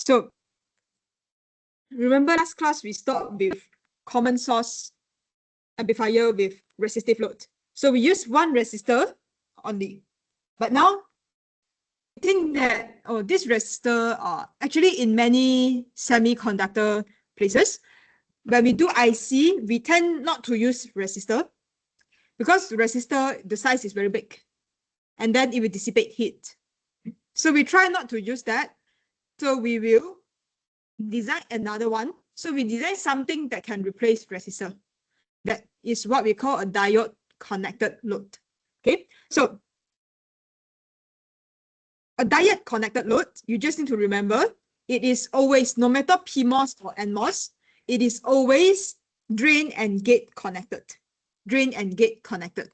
So remember last class we stopped with common source amplifier with resistive load. So we use one resistor only. But now I think that this resistor actually in many semiconductor places, when we do IC, we tend not to use resistor because resistor, the size is very big and then it will dissipate heat. So we try not to use that. So we will design another one. So we design something that can replace resistor. That is what we call a diode connected load. Okay, so a diode connected load, you just need to remember, it is always, no matter PMOS or NMOS, it is always drain and gate connected. Drain and gate connected.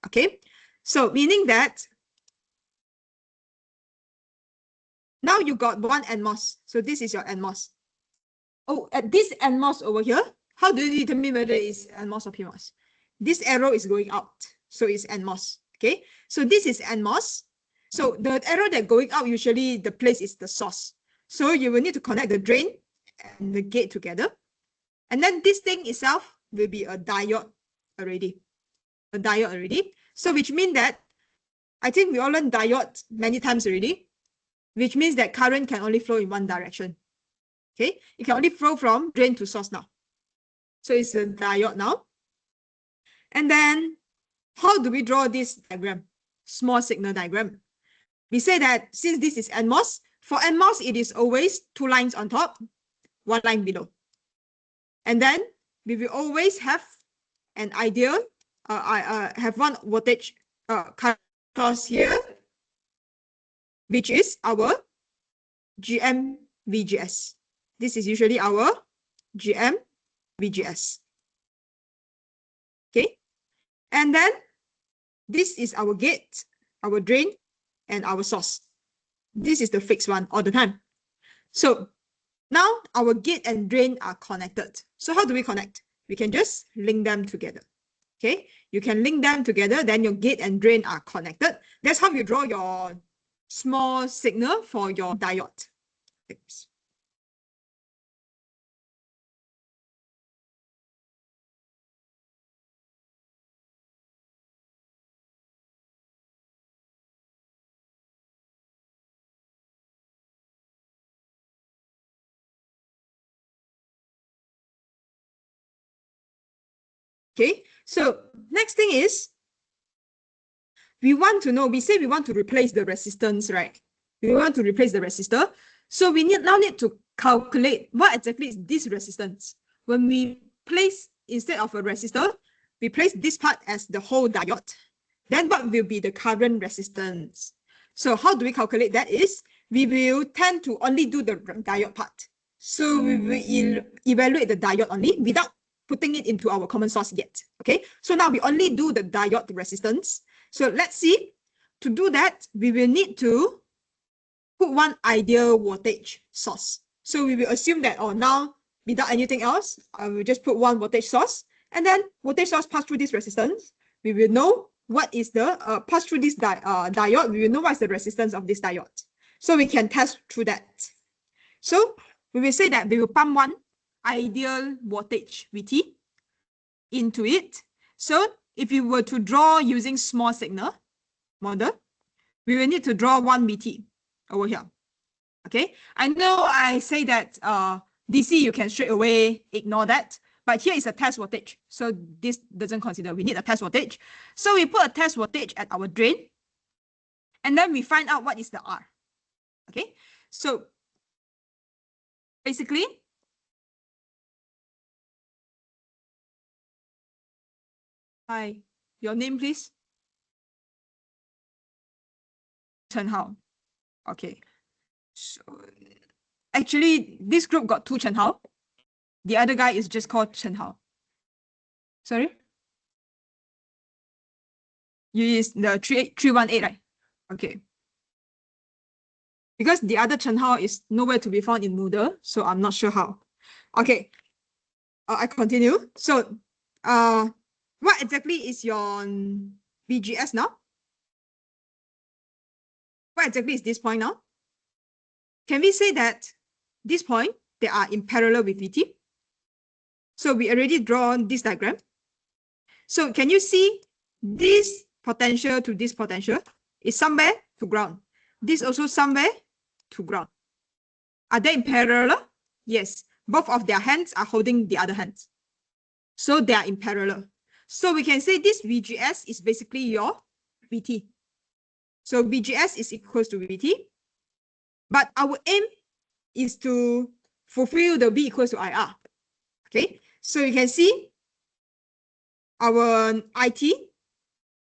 Okay, so meaning that now you got one NMOS. So this is your NMOS. Oh, at this NMOS over here, how do you determine whether it's NMOS or PMOS? This arrow is going out, so it's NMOS. Okay, so this is NMOS. So the arrow that going out, usually the place is the source. So you will need to connect the drain and the gate together. And then this thing itself will be a diode already. A diode already. So which means that, I think we all learned diode many times already, which means that current can only flow in one direction. Okay, it can only flow from drain to source now. So it's a diode now. And then how do we draw this diagram? Small signal diagram. We say that since this is NMOS, for NMOS, it is always two lines on top, one line below. And then we will always have an ideal, have one voltage cross here, which is our GM VGS. This is usually our GM VGS. Okay. And then this is our gate, our drain, and our source. This is the fixed one all the time. So now our gate and drain are connected. So how do we connect? We can just link them together. Okay, you can link them together, then your gate and drain are connected. That's how you draw your small signal for your diode. Oops. Okay, so next thing is, we want to know, we say we want to replace the resistance, right? We want to replace the resistor. So we now need to calculate what exactly is this resistance. When we place, instead of a resistor, we place this part as the whole diode. Then what will be the current resistance? So how do we calculate that is, we will tend to only do the diode part. So we will evaluate the diode only without putting it into our common source yet. Okay, so now we only do the diode resistance. So let's see, to do that, we will need to put one ideal voltage source. So we will assume that, now without anything else, I will just put one voltage source, and then voltage source pass through this resistance. We will know what is the pass through this diode. We will know what is the resistance of this diode. So we can test through that. So we will say that we will pump one ideal voltage VT into it. So if you were to draw using small signal model, we will need to draw one VT over here. Okay, I know I say that DC you can straight away ignore that, but here is a test voltage, so this doesn't consider. We need a test voltage, so we put a test voltage at our drain, and then we find out what is the R. Okay, so basically, hi, your name please? Chen Hao. Okay, so actually this group got two Chen Hao. The other guy is just called Chen Hao. Sorry? You is the 318, right? Okay. Because the other Chen Hao is nowhere to be found in Moodle, so I'm not sure how. Okay. I continue. So, what exactly is your VGS now? What exactly is this point now? Can we say that this point, they are in parallel with VT. So we already drawn this diagram. So can you see this potential to this potential is somewhere to ground. This also somewhere to ground. Are they in parallel? Yes. Both of their hands are holding the other hands. So they are in parallel. So we can say this VGS is basically your VT. So VGS is equals to VT. But our aim is to fulfill the V equals to IR. Okay. So you can see our IT.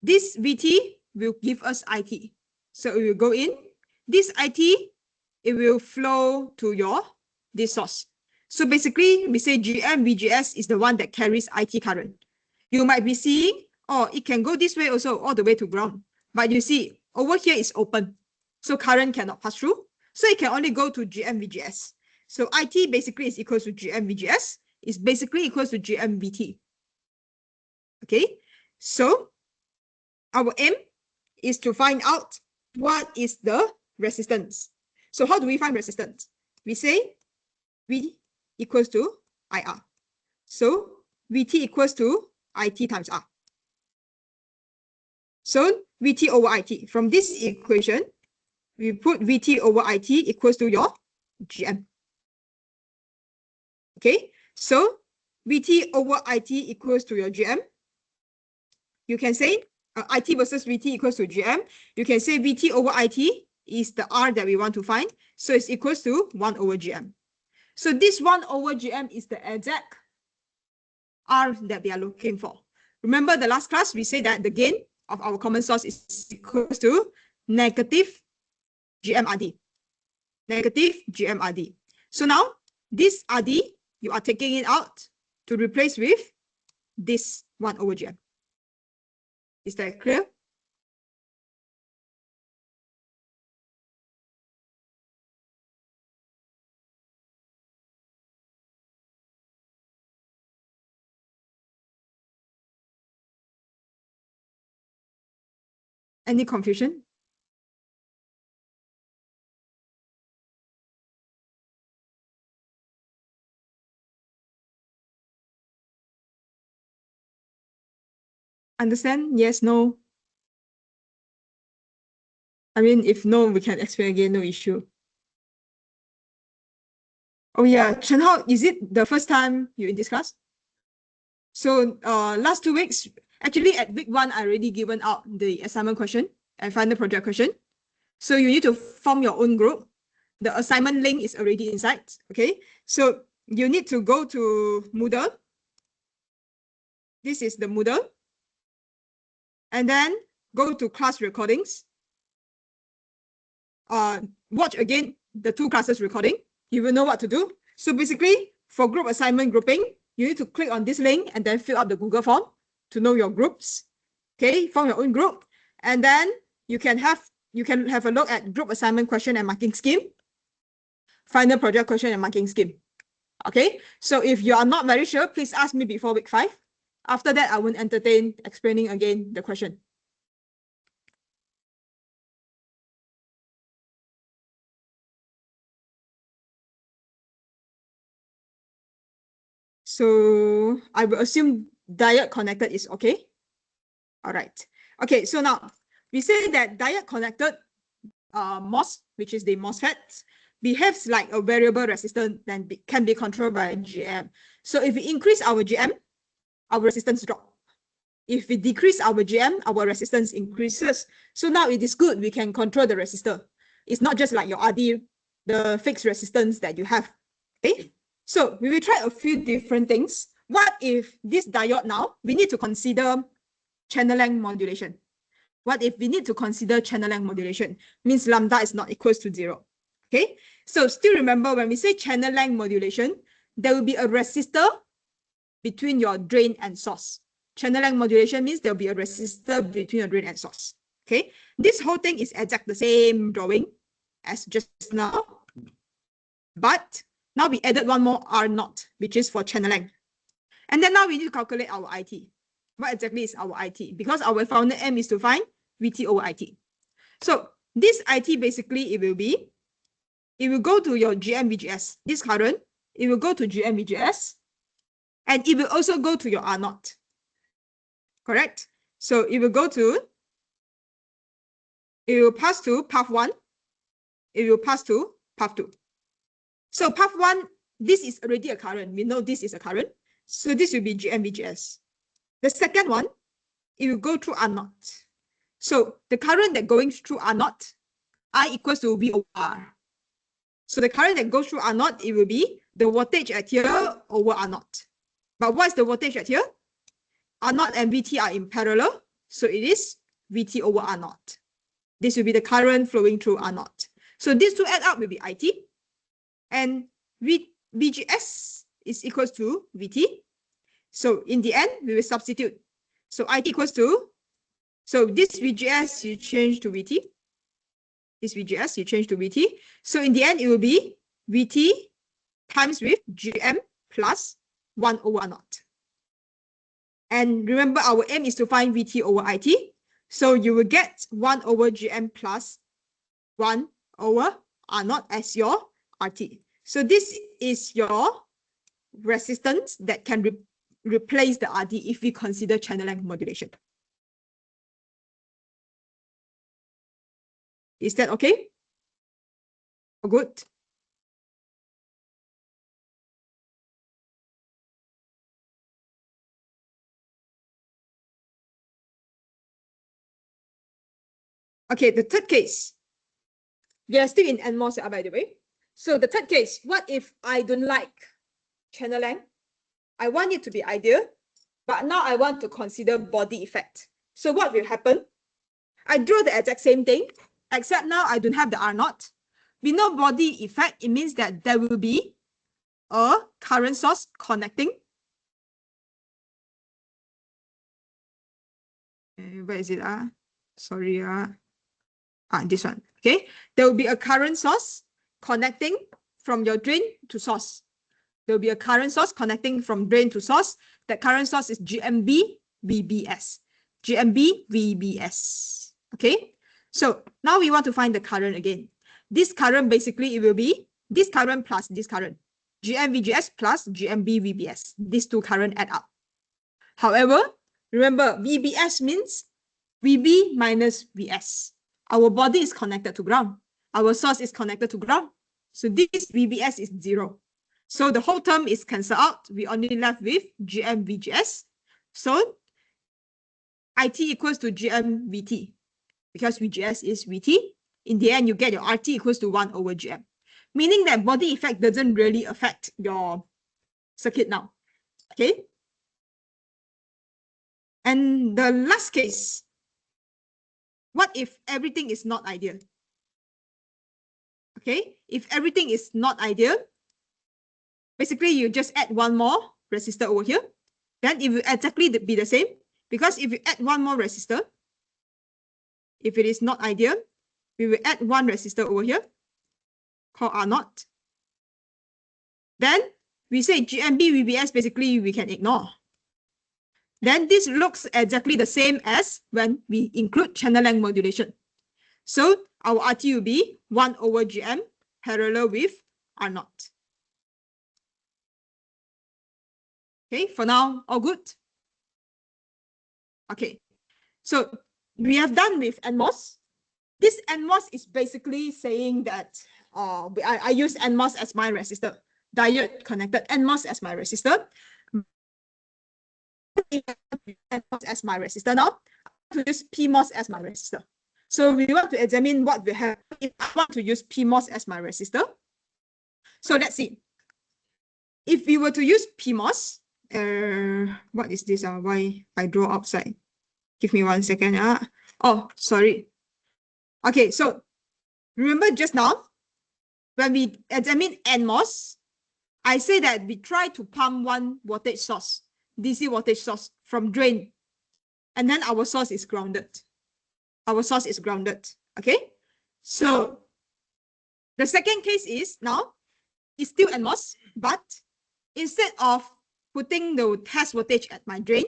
This VT will give us IT. So it will go in. This IT, it will flow to this source. So basically, we say GM VGS is the one that carries IT current. You might be seeing, oh, it can go this way also, all the way to ground. But you see, over here is open. So current cannot pass through. So it can only go to GM VGS. So IT basically is equals to GM VGS. Is basically equals to GM VT. Okay, so our aim is to find out what is the resistance. So how do we find resistance? We say V equals to IR. So VT equals to IT times R. So VT over IT. From this equation, we put VT over IT equals to your GM. Okay, so VT over IT equals to your GM. You can say IT versus VT equals to GM. You can say VT over IT is the R that we want to find. So it's equals to 1 over GM. So this 1 over GM is the exact R that we are looking for. Remember the last class, we said that the gain of our common source is equals to negative GMRD. Negative GMRD. So now this RD, you are taking it out to replace with this 1 over GM. Is that clear? Any confusion? Understand? Yes, no? I mean, if no, we can explain again, no issue. Oh yeah, Chen Hao, is it the first time you're in this class? So last 2 weeks, actually at week 1, I already given out the assignment question and final project question. So you need to form your own group. The assignment link is already inside, okay? So you need to go to Moodle. This is the Moodle. And then go to class recordings. Watch again the 2 classes recording. You will know what to do. So basically, for group assignment grouping, you need to click on this link and then fill up the Google form to know your groups. Okay, form your own group. And then you can have a look at group assignment question and marking scheme, final project question and marking scheme. Okay, so if you are not very sure, please ask me before week 5. After that, I won't entertain explaining again the question. So I will assume diode connected is okay. All right. Okay, so now we say that diode connected MOS, which is the MOSFET, behaves like a variable resistance and can be controlled by GM. So if we increase our GM, our resistance drop. If we decrease our GM, our resistance increases. So now it is good, we can control the resistor. It's not just like your RD, the fixed resistance that you have. Okay, so we will try a few different things. What if this diode now, we need to consider channel length modulation? What if we need to consider channel length modulation? Means lambda is not equals to 0. Okay, so still remember when we say channel length modulation, there will be a resistor between your drain and source. Channel length modulation means there will be a resistor between your drain and source. Okay, this whole thing is exactly the same drawing as just now, but now we added one more R naught, which is for channel length. And then now we need to calculate our IT. What exactly is our IT? Because our founded aim is to find VT over IT. So this IT basically it will be it will go to your GM-VGS. This current, it will go to GM-VGS, and it will also go to your R0. Correct? So it will go to, it will pass to path 1. It will pass to path 2. So path 1, this is already a current. We know this is a current. So this will be GM-VGS. The second one, it will go through R0. So the current that going through R0, I equals to V over R. So the current that goes through R0, it will be the voltage at here over R0. But what's the voltage at here? R0 and VT are in parallel. So it is VT over R0. This will be the current flowing through R0. So these two add up will be IT. And VGS is equals to VT. So in the end, we will substitute. So IT equals to, so this VGS you change to VT. This VGS you change to VT. So in the end, it will be VT times with GM plus 1 over R0. And remember, our aim is to find VT over IT. So you will get 1 over GM plus 1 over R0 as your RT. So this is your resistance that can replace the RD if we consider channel length modulation. Is that okay? Good. Okay, the third case. We are still in NMOS, by the way. So the third case, what if I don't like channel length? I want it to be ideal, but now I want to consider body effect. So what will happen? I draw the exact same thing, except now I don't have the R0. We know body effect, it means that there will be a current source connecting. Where is it? Sorry. This one. Okay. There will be a current source connecting from your drain to source. There will be a current source connecting from drain to source. That current source is GMB VBS. GMB VBS. Okay. So now we want to find the current again. This current basically, it will be this current plus this current. GM-VGS plus GMB-VBS. These two current add up. However, remember, VBS means VB minus VS. Our body is connected to ground. Our source is connected to ground. So this VBS is 0. So the whole term is cancelled out. We only left with GM-VGS. So IT equals to GM-VT. Because VGS is VT. In the end, you get your RT equals to 1 over GM. Meaning that body effect doesn't really affect your circuit now. Okay. And the last case, what if everything is not ideal? Okay, if everything is not ideal, basically you just add one more resistor over here. Then it will exactly be the same, because if you add one more resistor, if it is not ideal, we will add one resistor over here called R0. Then we say GMB VBS, basically we can ignore. Then this looks exactly the same as when we include channel length modulation. So our RT will be 1 over GM parallel with R0. Okay, for now, all good? Okay, so we have done with NMOS. This NMOS is basically saying that I use NMOS as my resistor, diode connected NMOS as my resistor. NMOS as my resistor now, to use PMOS as my resistor. So we want to examine what we have if I want to use PMOS as my resistor. So let's see. If we were to use PMOS, what is this? Why I draw outside? Give me 1 second. Oh, sorry. Okay, so remember just now, when we examine NMOS, I say that we try to pump one voltage source, DC voltage source from drain, and then our source is grounded. Our source is grounded. Okay, so the second case is now it's still NMOS, but instead of putting the test voltage at my drain,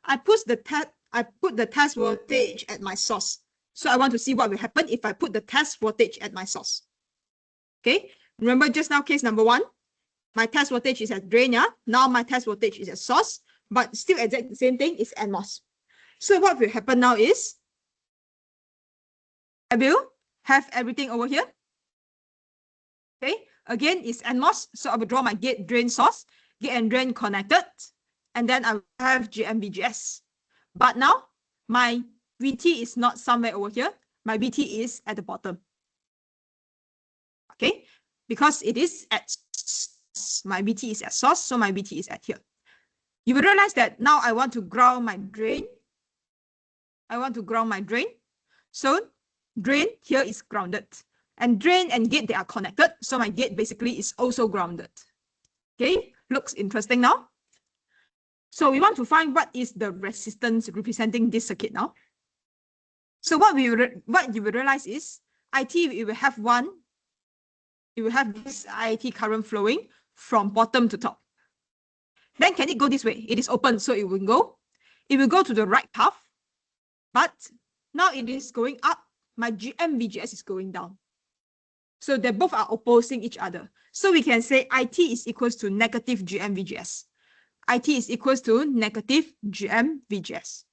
I put the test voltage at my source. So I want to see what will happen if I put the test voltage at my source. Okay, remember just now case number 1, my test voltage is at drain, yeah? Now my test voltage is at source, but still exact the same thing is NMOS. So what will happen now is, I will have everything over here. Okay, again, it's NMOS, so I will draw my gate, drain, source, gate and drain connected, and then I will have GM-VGS. But now, my VT is not somewhere over here. My VT is at the bottom. Okay, because it is at, my VT is at source, so my VT is at here. You will realize that now I want to ground my drain. I want to ground my drain. So drain here is grounded. And drain and gate, they are connected. So my gate basically is also grounded. Okay, looks interesting now. So we want to find what is the resistance representing this circuit now. So what you will realize is IT, it will have this IT current flowing from bottom to top. Then can it go this way? It is open, so it will go to the right path. But now it is going up. My GM-VGS is going down. So they both are opposing each other. So we can say IT is equals to negative GM-VGS. IT is equals to negative GM-VGS.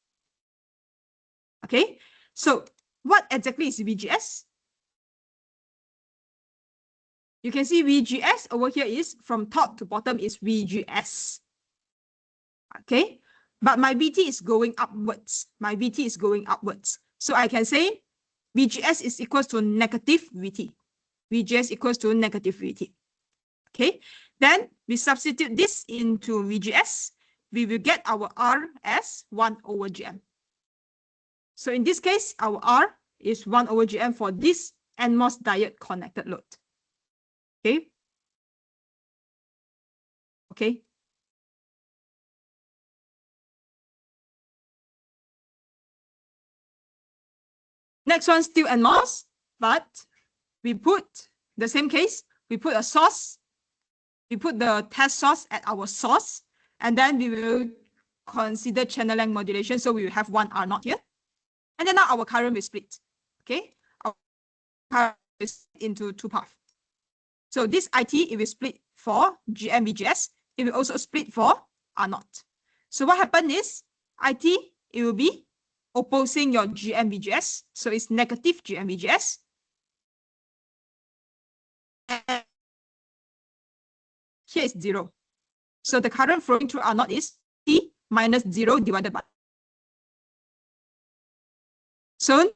Okay, so what exactly is VGS? You can see VGS over here is from top to bottom is VGS. Okay, but my VT is going upwards. My VT is going upwards. So I can say VGS is equals to negative VT. VGS equals to negative VT. Okay, then we substitute this into VGS. We will get our R as 1 over GM. So in this case, our R is 1 over GM for this NMOS diode connected load. Okay. Okay. Next one, still NMOS, but we put the same case. We put a source. We put the test source at our source, and then we will consider channel length modulation. So we will have 1 R naught here. And then now our current will split. Okay. Our current will split into 2 paths. So this IT, it will split for GM-VGS. It will also split for R naught. So what happened is IT, it will be opposing your GM-VGS. So it's negative GM-VGS. And here is 0. So the current flowing through R naught is T minus 0 divided by. So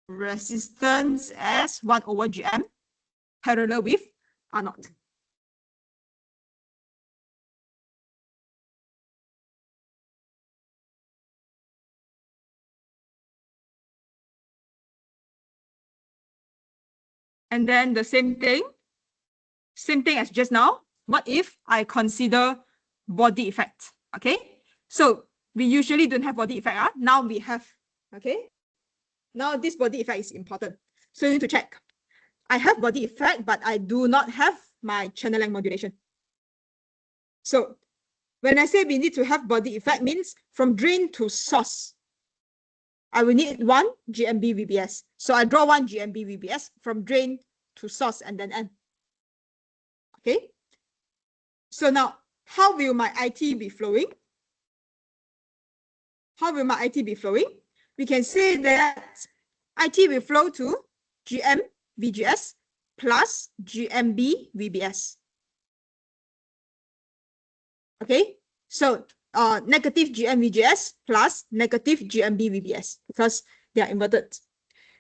resistance as 1 over GM parallel with R naught. And then the same thing as just now. What if I consider body effect? Okay, so we usually don't have body effect. Now we have. Okay, now this body effect is important. So you need to check. I have body effect, but I do not have my channel length modulation. So when I say we need to have body effect, means from drain to source, I will need 1 GMB VBS. So I draw 1 GMB VBS from drain to source and then N. Okay. So now, how will my IT be flowing? How will my IT be flowing? We can say that IT will flow to GM VGS plus GMB VBS. Okay. So negative GM VGS plus negative GMB VBS because they are inverted.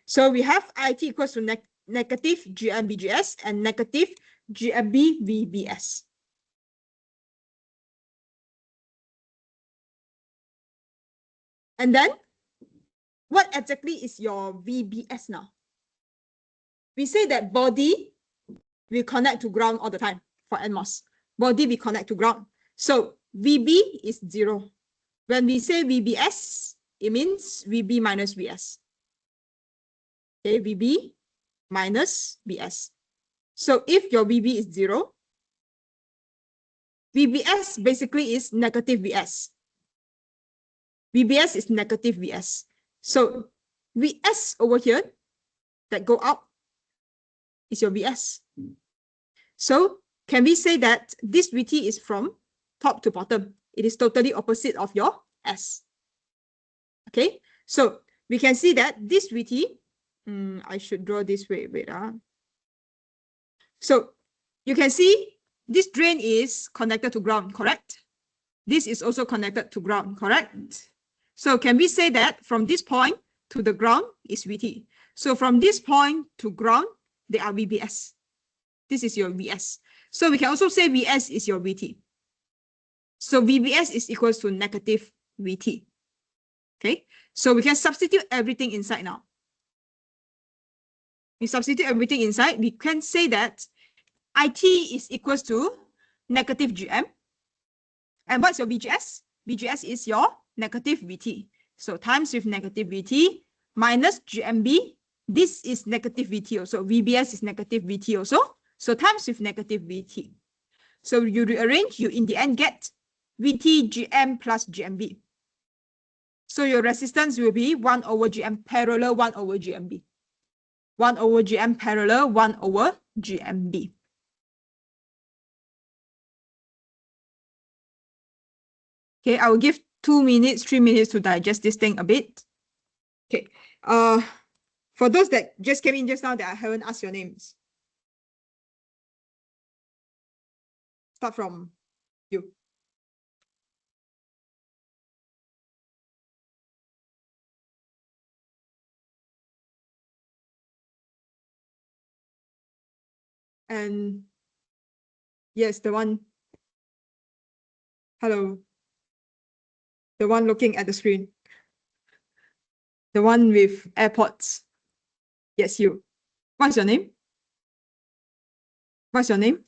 So we have IT equals to negative GM VGS and negative GMB VBS. And then what exactly is your VBS now? We say that body will connect to ground all the time for NMOS. Body will connect to ground. So VB is 0. When we say VBS, it means VB minus VS. Okay, VB minus VS. So if your VB is 0, VBS basically is negative VS. VBS is negative VS. So Vs over here that go out is your Vs. So can we say that this Vt is from top to bottom? It is totally opposite of your S. Okay, so we can see that this Vt, I should draw this way. Wait. So you can see this drain is connected to ground, correct? This is also connected to ground, correct? So can we say that from this point to the ground is Vt? So from this point to ground, they are VBS. This is your Vs. So we can also say Vs is your Vt. So VBS is equals to negative Vt. Okay, so we can substitute everything inside now. We substitute everything inside. We can say that IT is equals to negative Gm. And what's your VGS? VGS is your negative Vt. So times with negative Vt minus GMB. This is negative Vt also. VBS is negative Vt also. So times with negative Vt. So you rearrange, you in the end get Vt Gm plus GMB. So your resistance will be 1 over Gm parallel 1 over GMB. 1 over Gm parallel 1 over GMB. Okay, I will give 2 minutes, 3 minutes to digest this thing a bit. Okay, for those that just came in just now that I haven't asked your names. Start from you. And yes, the one. Hello. The one looking at the screen. The one with AirPods. Yes, you. What's your name? What's your name?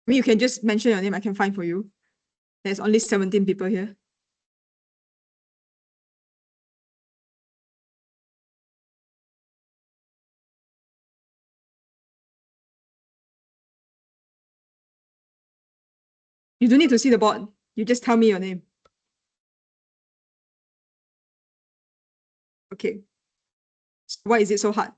I mean, you can just mention your name. I can find for you. There's only 17 people here. You don't need to see the board. You just tell me your name. Okay. So why is it so hard?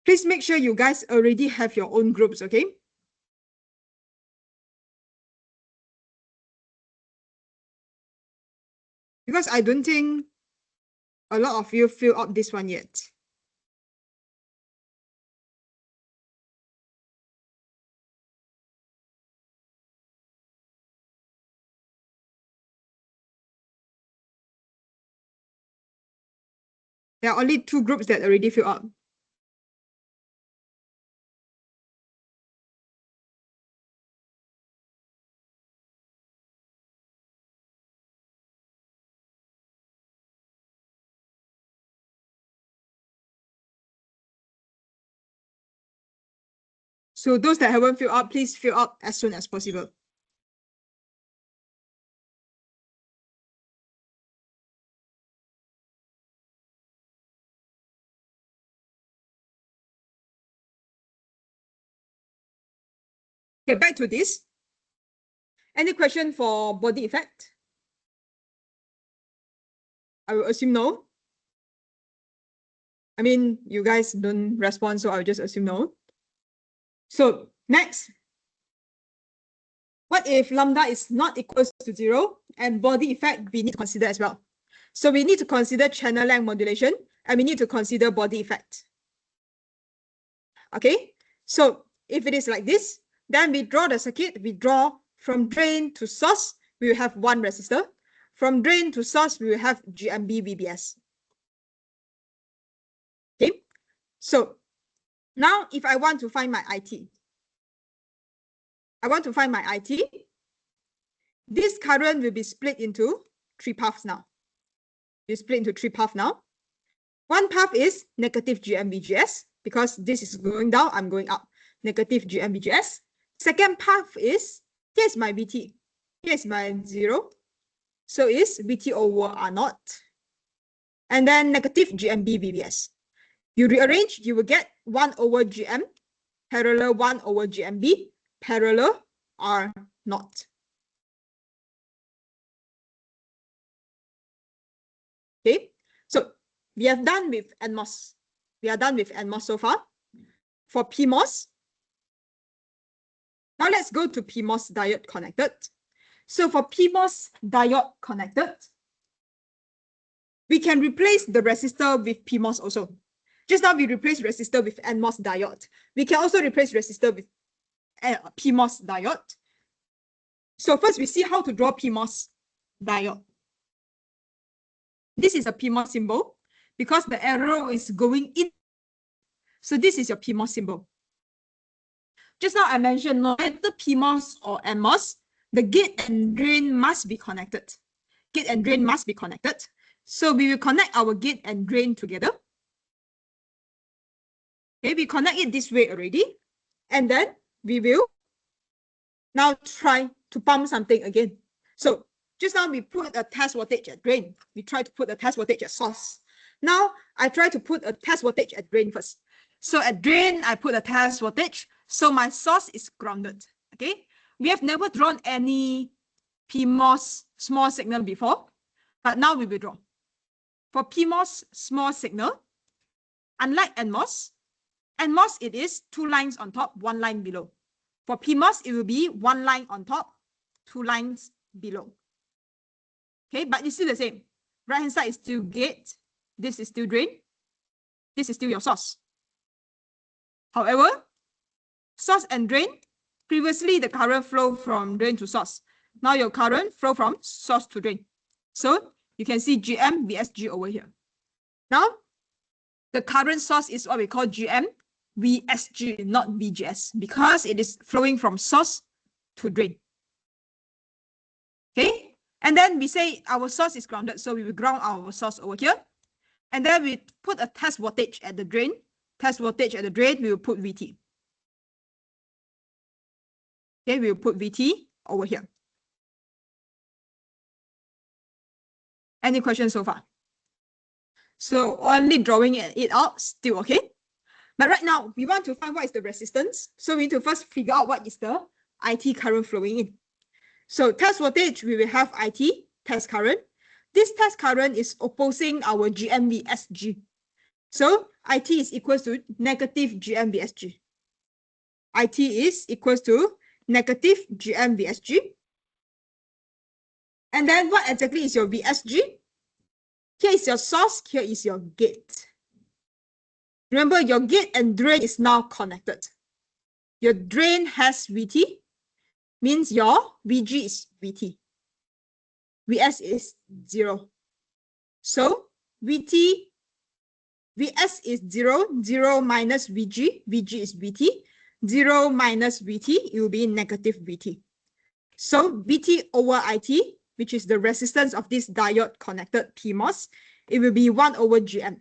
Please make sure you guys already have your own groups, okay? Because I don't think a lot of you fill up this one yet. There are only 2 groups that already fill up. So those that haven't filled up, please fill up as soon as possible. Okay, back to this. Any question for body effect? I will assume no. I mean, you guys don't respond, so I'll just assume no. So next, what if lambda is not equal to 0 and body effect we need to consider as well? So we need to consider channel length modulation and we need to consider body effect. Okay, so if it is like this, then we draw the circuit, we draw from drain to source, we will have 1 resistor. From drain to source, we will have GMB VBS. Okay, so now if I want to find my IT, this current will be split into 3 paths now. You split into 3 paths now. One path is negative GM VGS, because this is going down, I'm going up. Negative GM VGS. Second path is, here's my VT. Here's my 0. So it's VT over R naught. And then negative GMB VBS. You rearrange, you will get 1 over GM parallel 1 over GMB parallel R naught. Okay, so we have done with NMOS. We are done with NMOS so far. For PMOS, now let's go to PMOS diode connected. So for PMOS diode connected, we can replace the resistor with PMOS also. Just now we replaced resistor with NMOS diode. We can also replace resistor with PMOS diode. So first we see how to draw PMOS diode. This is a PMOS symbol because the arrow is going in. So this is your PMOS symbol. Just now I mentioned, no matter PMOS or NMOS, the gate and drain must be connected. Gate and drain must be connected. So we will connect our gate and drain together. Okay, we connect it this way already. And then we will now try to pump something again. So just now we put a test voltage at drain. We try to put a test voltage at source. Now I try to put a test voltage at drain first. So at drain, I put a test voltage. So my source is grounded. Okay, we have never drawn any PMOS small signal before, but now we will draw. For PMOS small signal, unlike NMOS, NMOS it is 2 lines on top, 1 line below. For PMOS, it will be 1 line on top, 2 lines below. Okay, but it's still the same. Right hand side is still gate. This is still drain. This is still your source. However, source and drain, previously the current flow from drain to source. Now your current flow from source to drain. So you can see GM VSG over here. Now, the current source is what we call GM VSG, not VGS, because it is flowing from source to drain. Okay, and then we say our source is grounded, so we will ground our source over here. And then we put a test voltage at the drain. Test voltage at the drain, we will put VT. Okay, we will put VT over here. Any questions so far? So only drawing it out, still okay. But right now, we want to find what is the resistance. So we need to first figure out what is the IT current flowing in. So test voltage, we will have IT, test current. This test current is opposing our GMVSG. So IT is equals to negative GMVSG. IT is equals to negative GMVSG. And then what exactly is your VSG? Here is your source, here is your gate. Remember, your gate and drain is now connected. Your drain has VT, means your VG is VT. VS is 0. So VS is 0, 0 minus VG, VG is VT. 0 minus VT, it will be negative VT. So VT over IT, which is the resistance of this diode connected PMOS, it will be 1 over GM.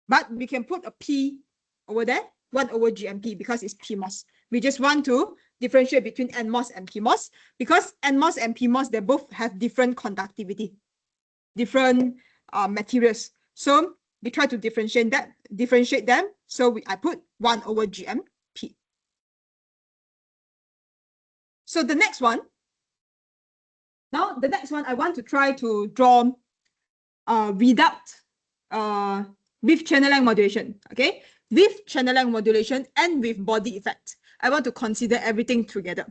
But we can put a P over there, 1 over GMP, because it's PMOS. We just want to differentiate between NMOS and PMOS, because NMOS and PMOS, they both have different conductivity, different materials. So we try to differentiate them. So I put 1 over GMP. So the next one, I want to try to draw without with channel length modulation, okay? With channel length modulation and with body effect. I want to consider everything together.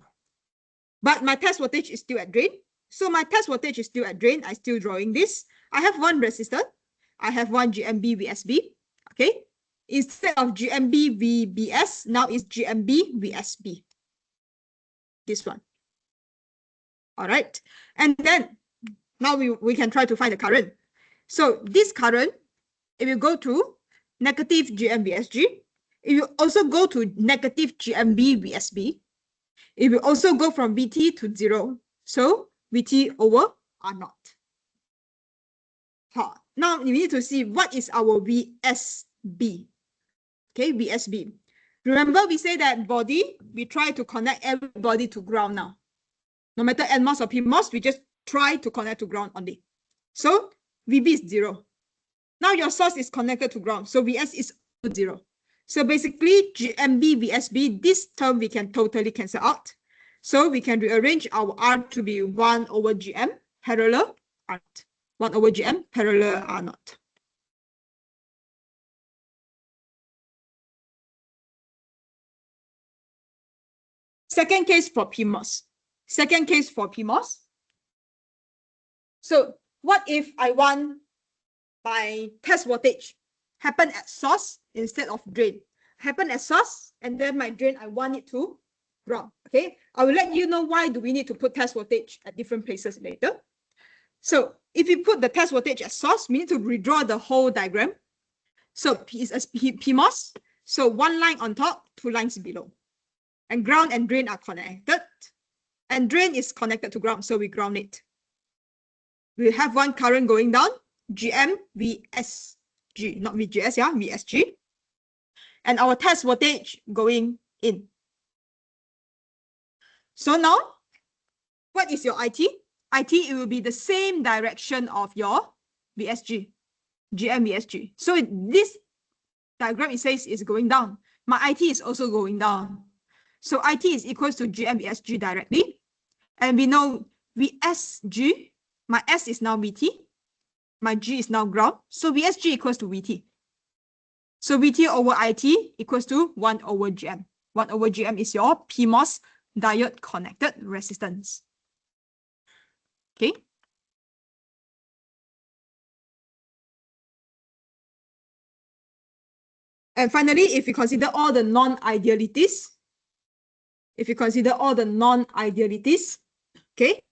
But my test voltage is still at drain. So my test voltage is still at drain. I'm still drawing this. I have one resistor. I have one GMB VSB, okay? Instead of GMB VBS, now it's GMB VSB. This one. All right. And then now we can try to find the current. So this current, it will go to negative GMVSG. It will also go to negative GMB VSB. It will also go from VT to 0. So VT over R naught. Now we need to see what is our VSB. Okay, VSB. Remember, we say that body, we try to connect everybody to ground now. No matter NMOS or PMOS, we just try to connect to ground only. So VB is 0. Now your source is connected to ground, so VS is 0. So basically, GMB, VSB, this term we can totally cancel out. So we can rearrange our R to be 1 over GM parallel R naught. 1 over GM parallel R naught. Second case for PMOS. Second case for PMOS. So what if I want my test voltage happen at source instead of drain? Happen at source, and then my drain, I want it to ground. Okay, I will let you know why do we need to put test voltage at different places later. So if we put the test voltage at source, we need to redraw the whole diagram. So P is a PMOS. So one line on top, 2 lines below. And ground and drain are connected. And drain is connected to ground, so we ground it. We have one current going down, GM VSG, not VGS, yeah, VSG. And our test voltage going in. So now, what is your IT? IT, it will be the same direction of your VSG, GM VSG. So this diagram, it says is going down. My IT is also going down. So IT is equals to GM VSG directly. And we know VSG, my S is now VT, my G is now ground. So VSG equals to VT. So VT over IT equals to 1 over GM. 1 over GM is your PMOS diode connected resistance. Okay. And finally, if you consider all the non-idealities, okay,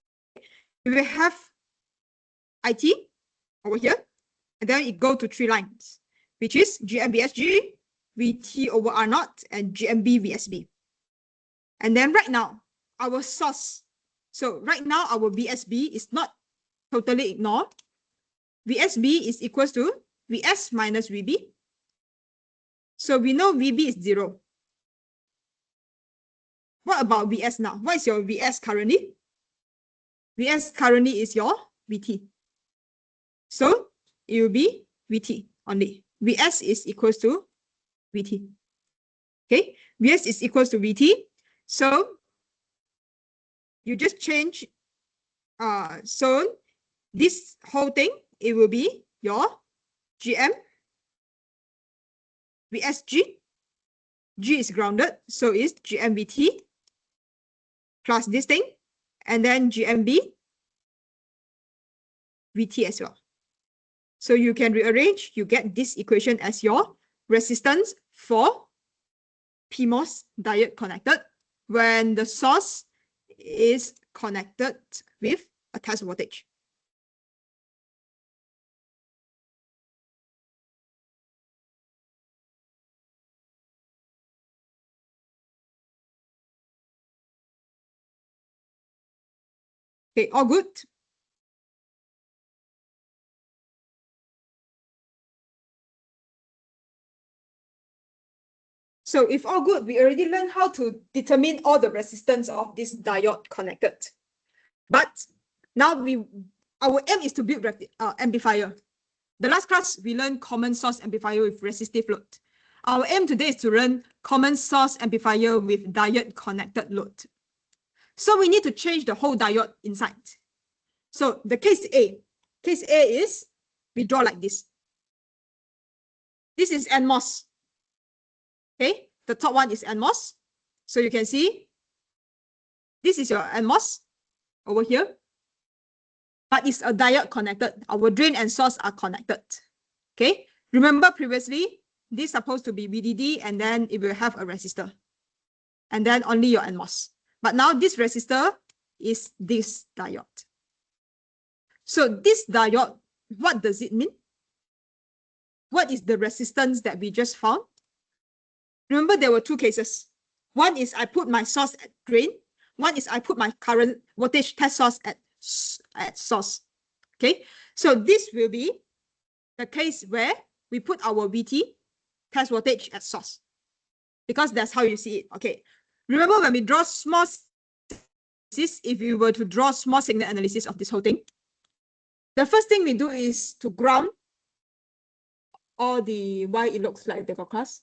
we will have IT over here, and then it go to 3 lines, which is GMBSG, VT over R naught, and GMB VSB. And then right now, our source. So right now, our VSB is not totally ignored. VSB is equals to VS minus VB. So we know VB is 0. What about VS now? What is your VS currently? VS currently is your VT. So it will be VT only. VS is equals to VT. Okay, VS is equals to VT. So you just change. So this whole thing, it will be your GM VSG. G is grounded, so it's GMVT plus this thing, and then GMB VT as well. So you can rearrange, you get this equation as your resistance for PMOS diode connected when the source is connected with a test voltage. Okay, all good? So if all good, we already learned how to determine all the resistance of this diode connected. But now our aim is to build amplifier. The last class, we learned common source amplifier with resistive load. Our aim today is to learn common source amplifier with diode connected load. So we need to change the whole diode inside. So the case A is, we draw like this. This is NMOS. Okay, the top one is NMOS. So you can see, this is your NMOS over here. But it's a diode connected. Our drain and source are connected. Okay, remember previously, this is supposed to be VDD, and then it will have a resistor. And then only your NMOS. But now this resistor is this diode. So this diode, what does it mean? What is the resistance that we just found? Remember, there were 2 cases. One is I put my source at drain. One is I put my current voltage test source at source. Okay, so this will be the case where we put our VT test voltage at source. because that's how you see it. Okay. Remember when we draw small analysis, if you were to draw small signal analysis of this whole thing, the first thing we do is to ground all the why it looks like the class.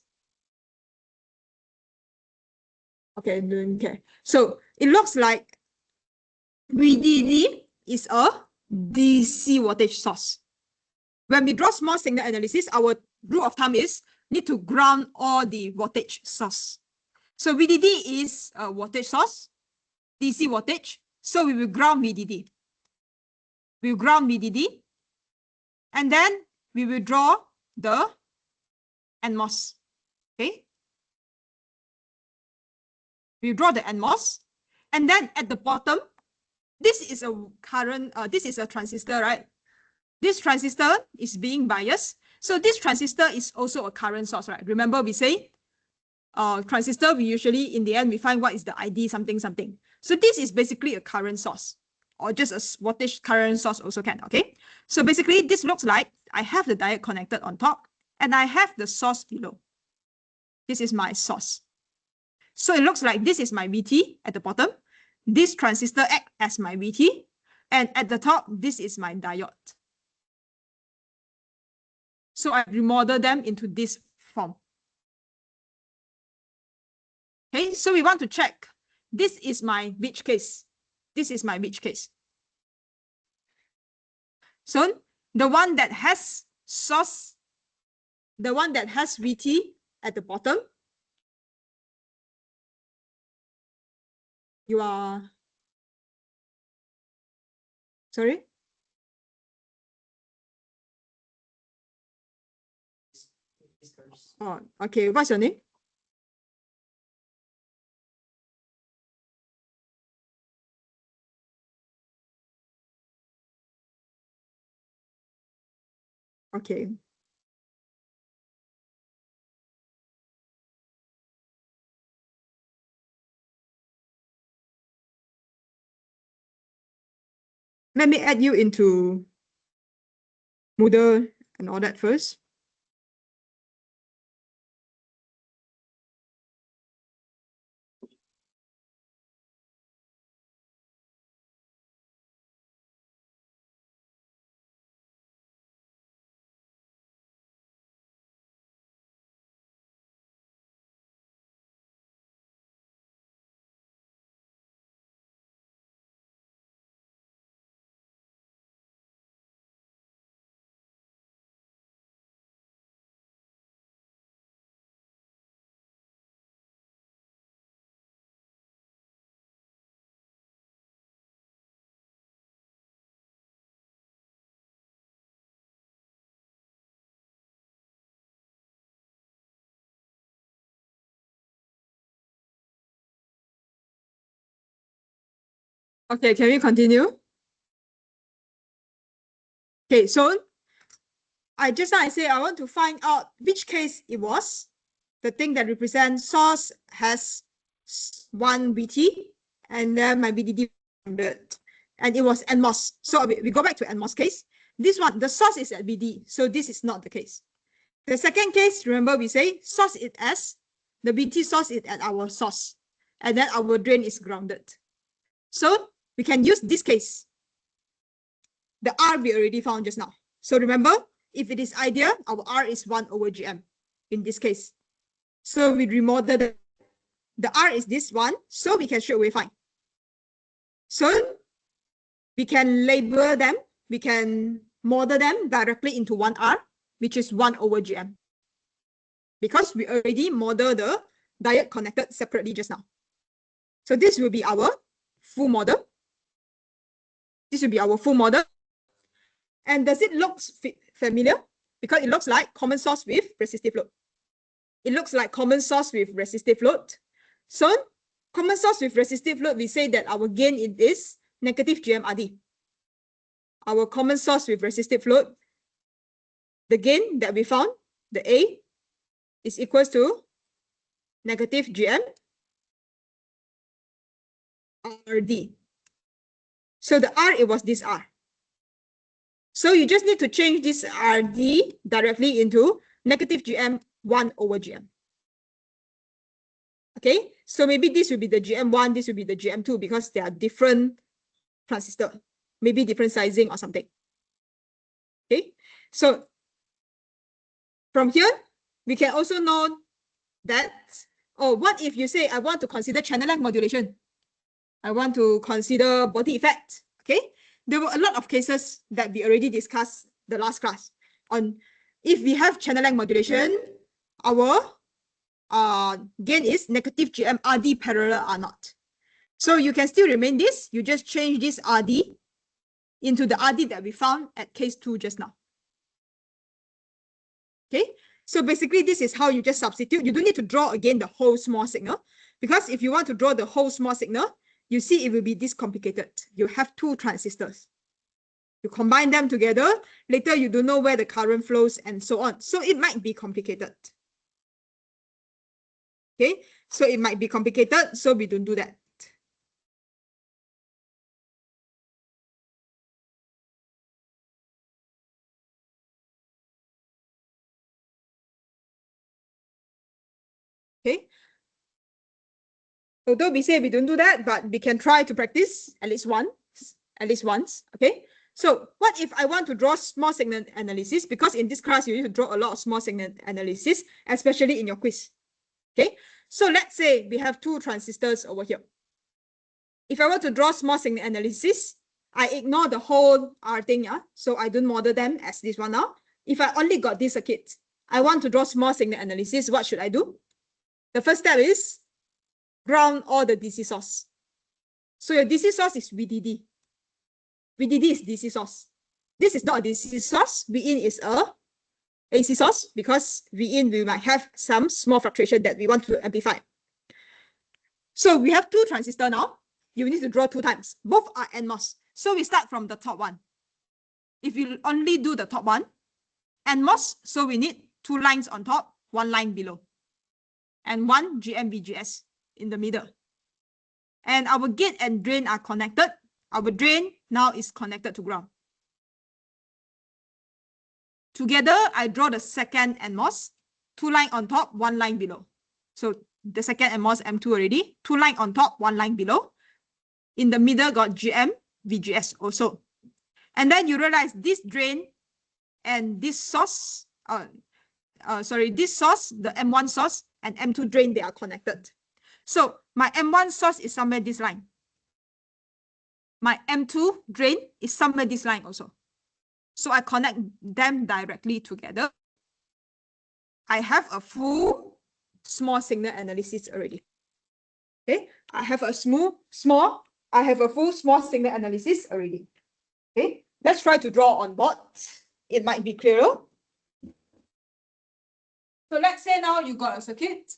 Okay, okay. So it looks like VDD is a DC voltage source. When we draw small signal analysis, our rule of thumb is need to ground all the voltage source. So VDD is a voltage source, DC voltage. So we will ground VDD. We will ground VDD. And then we will draw the NMOS. Okay. We draw the NMOS. And then at the bottom, this is a current, this is a transistor, right? This transistor is being biased. So this transistor is also a current source, right? Remember we say transistor, we usually, in the end, we find what is the ID something something. So this is basically a current source, or just a voltage current source also can, okay? So basically, this looks like I have the diode connected on top, and I have the source below. This is my source. So it looks like this is my VT at the bottom. This transistor acts as my VT, and at the top, this is my diode. So I remodel them into this form. Okay, so we want to check. This is my which case. This is my which case. So the one that has source, the one that has VT at the bottom, you are, sorry? Oh, okay, what's your name? Okay. Let me add you into Moodle and all that first. Okay, can we continue? Okay, so I say I want to find out which case it was. The thing that represents source has one VT, and then my VDD, and it was NMOS. So we go back to NMOS case. This one, the source is at VD, so this is not the case. The second case, remember we say source is S, the VT source is at our source, and then our drain is grounded. So we can use this case. The R we already found just now. So remember, if it is ideal, our R is 1/GM in this case. So we remodel the R is this one, so we can straight away find. So we can label them, we can model them directly into one R, which is 1/GM. Because we already model the diode connected separately just now. So this will be our full model. This will be our full model. And does it look familiar? Because it looks like common source with resistive load. It looks like common source with resistive load. So common source with resistive load, we say that our gain is negative GMRD. Our common source with resistive load, the gain that we found, the A, is equals to negative GM RD. So the R, it was this R. So you just need to change this RD directly into negative GM 1/GM. Okay, so maybe this will be the GM1, this will be the GM2 because they are different transistor, maybe different sizing or something. Okay, so from here, we can also know that, oh, what if you say, I want to consider channel length modulation? I want to consider body effect. Okay, there were a lot of cases that we already discussed the last class on if we have channel length modulation, our gain is negative GM RD parallel R naught. So you can still remain this. You just change this RD into the RD that we found at case 2 just now. Okay, so basically this is how you just substitute. You don't need to draw again the whole small signal, because if you want to draw the whole small signal, you see it will be this complicated. You have 2 transistors. You combine them together. Later you don't know where the current flows and so on. So it might be complicated. Okay, so it might be complicated, so we don't do that. Okay, although we say we don't do that, but we can try to practice at least once. Okay, so what if I want to draw small signal analysis? Because in this class you need to draw a lot of small signal analysis, especially in your quiz. Okay, so let's say we have 2 transistors over here. If I want to draw small signal analysis, I ignore the whole R thing, so I don't model them as this one now. If I only got this circuit, I want to draw small signal analysis, what should I do? The first step is ground all the DC source. So your DC source is VDD. VDD is DC source. This is not a DC source. Vin is a AC source, because Vin we might have some small fluctuation that we want to amplify. So we have 2 transistors now. You need to draw 2 times. Both are NMOS. So we start from the top one. If you only do the top one, NMOS, so we need 2 lines on top, 1 line below, and 1 GM-VGS in the middle. And our gate and drain are connected. Our drain now is connected to ground. Together, I draw the second NMOS, 2 lines on top, 1 line below. So the second NMOS, M2 already, 2 lines on top, 1 line below. In the middle got GM, VGS also. And then you realize this drain and this source, this source, the M1 source and M2 drain, they are connected. So my M1 source is somewhere this line. My M2 drain is somewhere this line also. So I connect them directly together. I have a full small signal analysis already. Okay, I have a full small signal analysis already. Okay, let's try to draw on board. It might be clearer. So let's say now you got a circuit.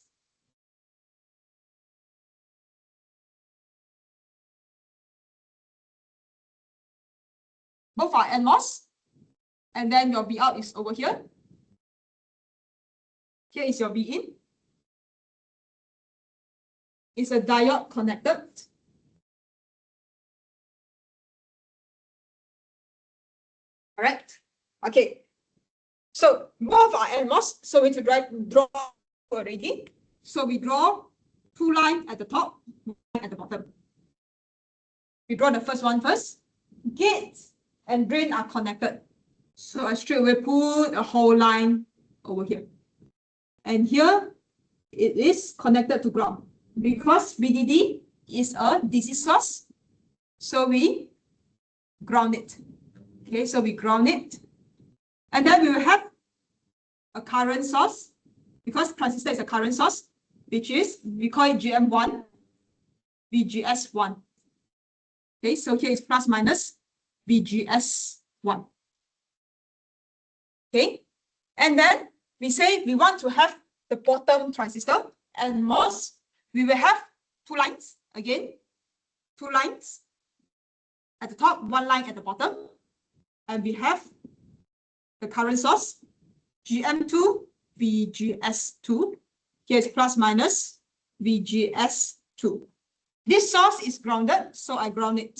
Both are NMOS. And then your V out is over here. Here is your V in. It's a diode connected. All right. Okay. So both are NMOS. So we need to draw already. So we draw 2 lines at the top, 1 line at the bottom. We draw the first one first. Gates and drain are connected. So I straight away put a whole line over here. And here it is connected to ground. Because VDD is a DC source, so we ground it. Okay, so we ground it. And then we will have a current source, because transistor is a current source, which is, we call it GM1, VGS1. Okay, so here is plus minus VGS1. Okay, and then we say we want to have the bottom transistor, and MOS, we will have 2 lines, again, 2 lines at the top, 1 line at the bottom, and we have the current source, GM2, VGS2. Here is plus minus VGS2. This source is grounded, so I ground it.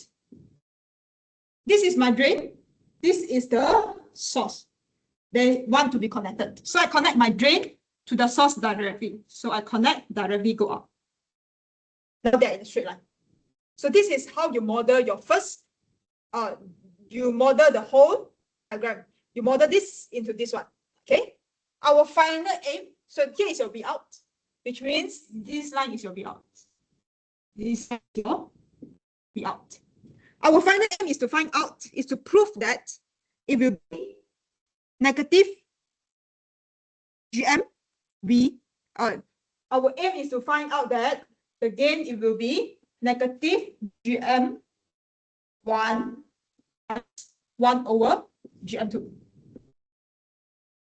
This is my drain. This is the source. They want to be connected. So I connect my drain to the source directly. So I connect directly, go up. Now they're in a straight line. So this is how you model your first, you model the whole diagram. You model this into this one, okay? Our final aim, so here is your V out, which means this line is your V out. This is your V out. Our final aim is to find out, is to prove that it will be negative GMV. Our aim is to find out that the gain, it will be negative GM1 1 over GM2.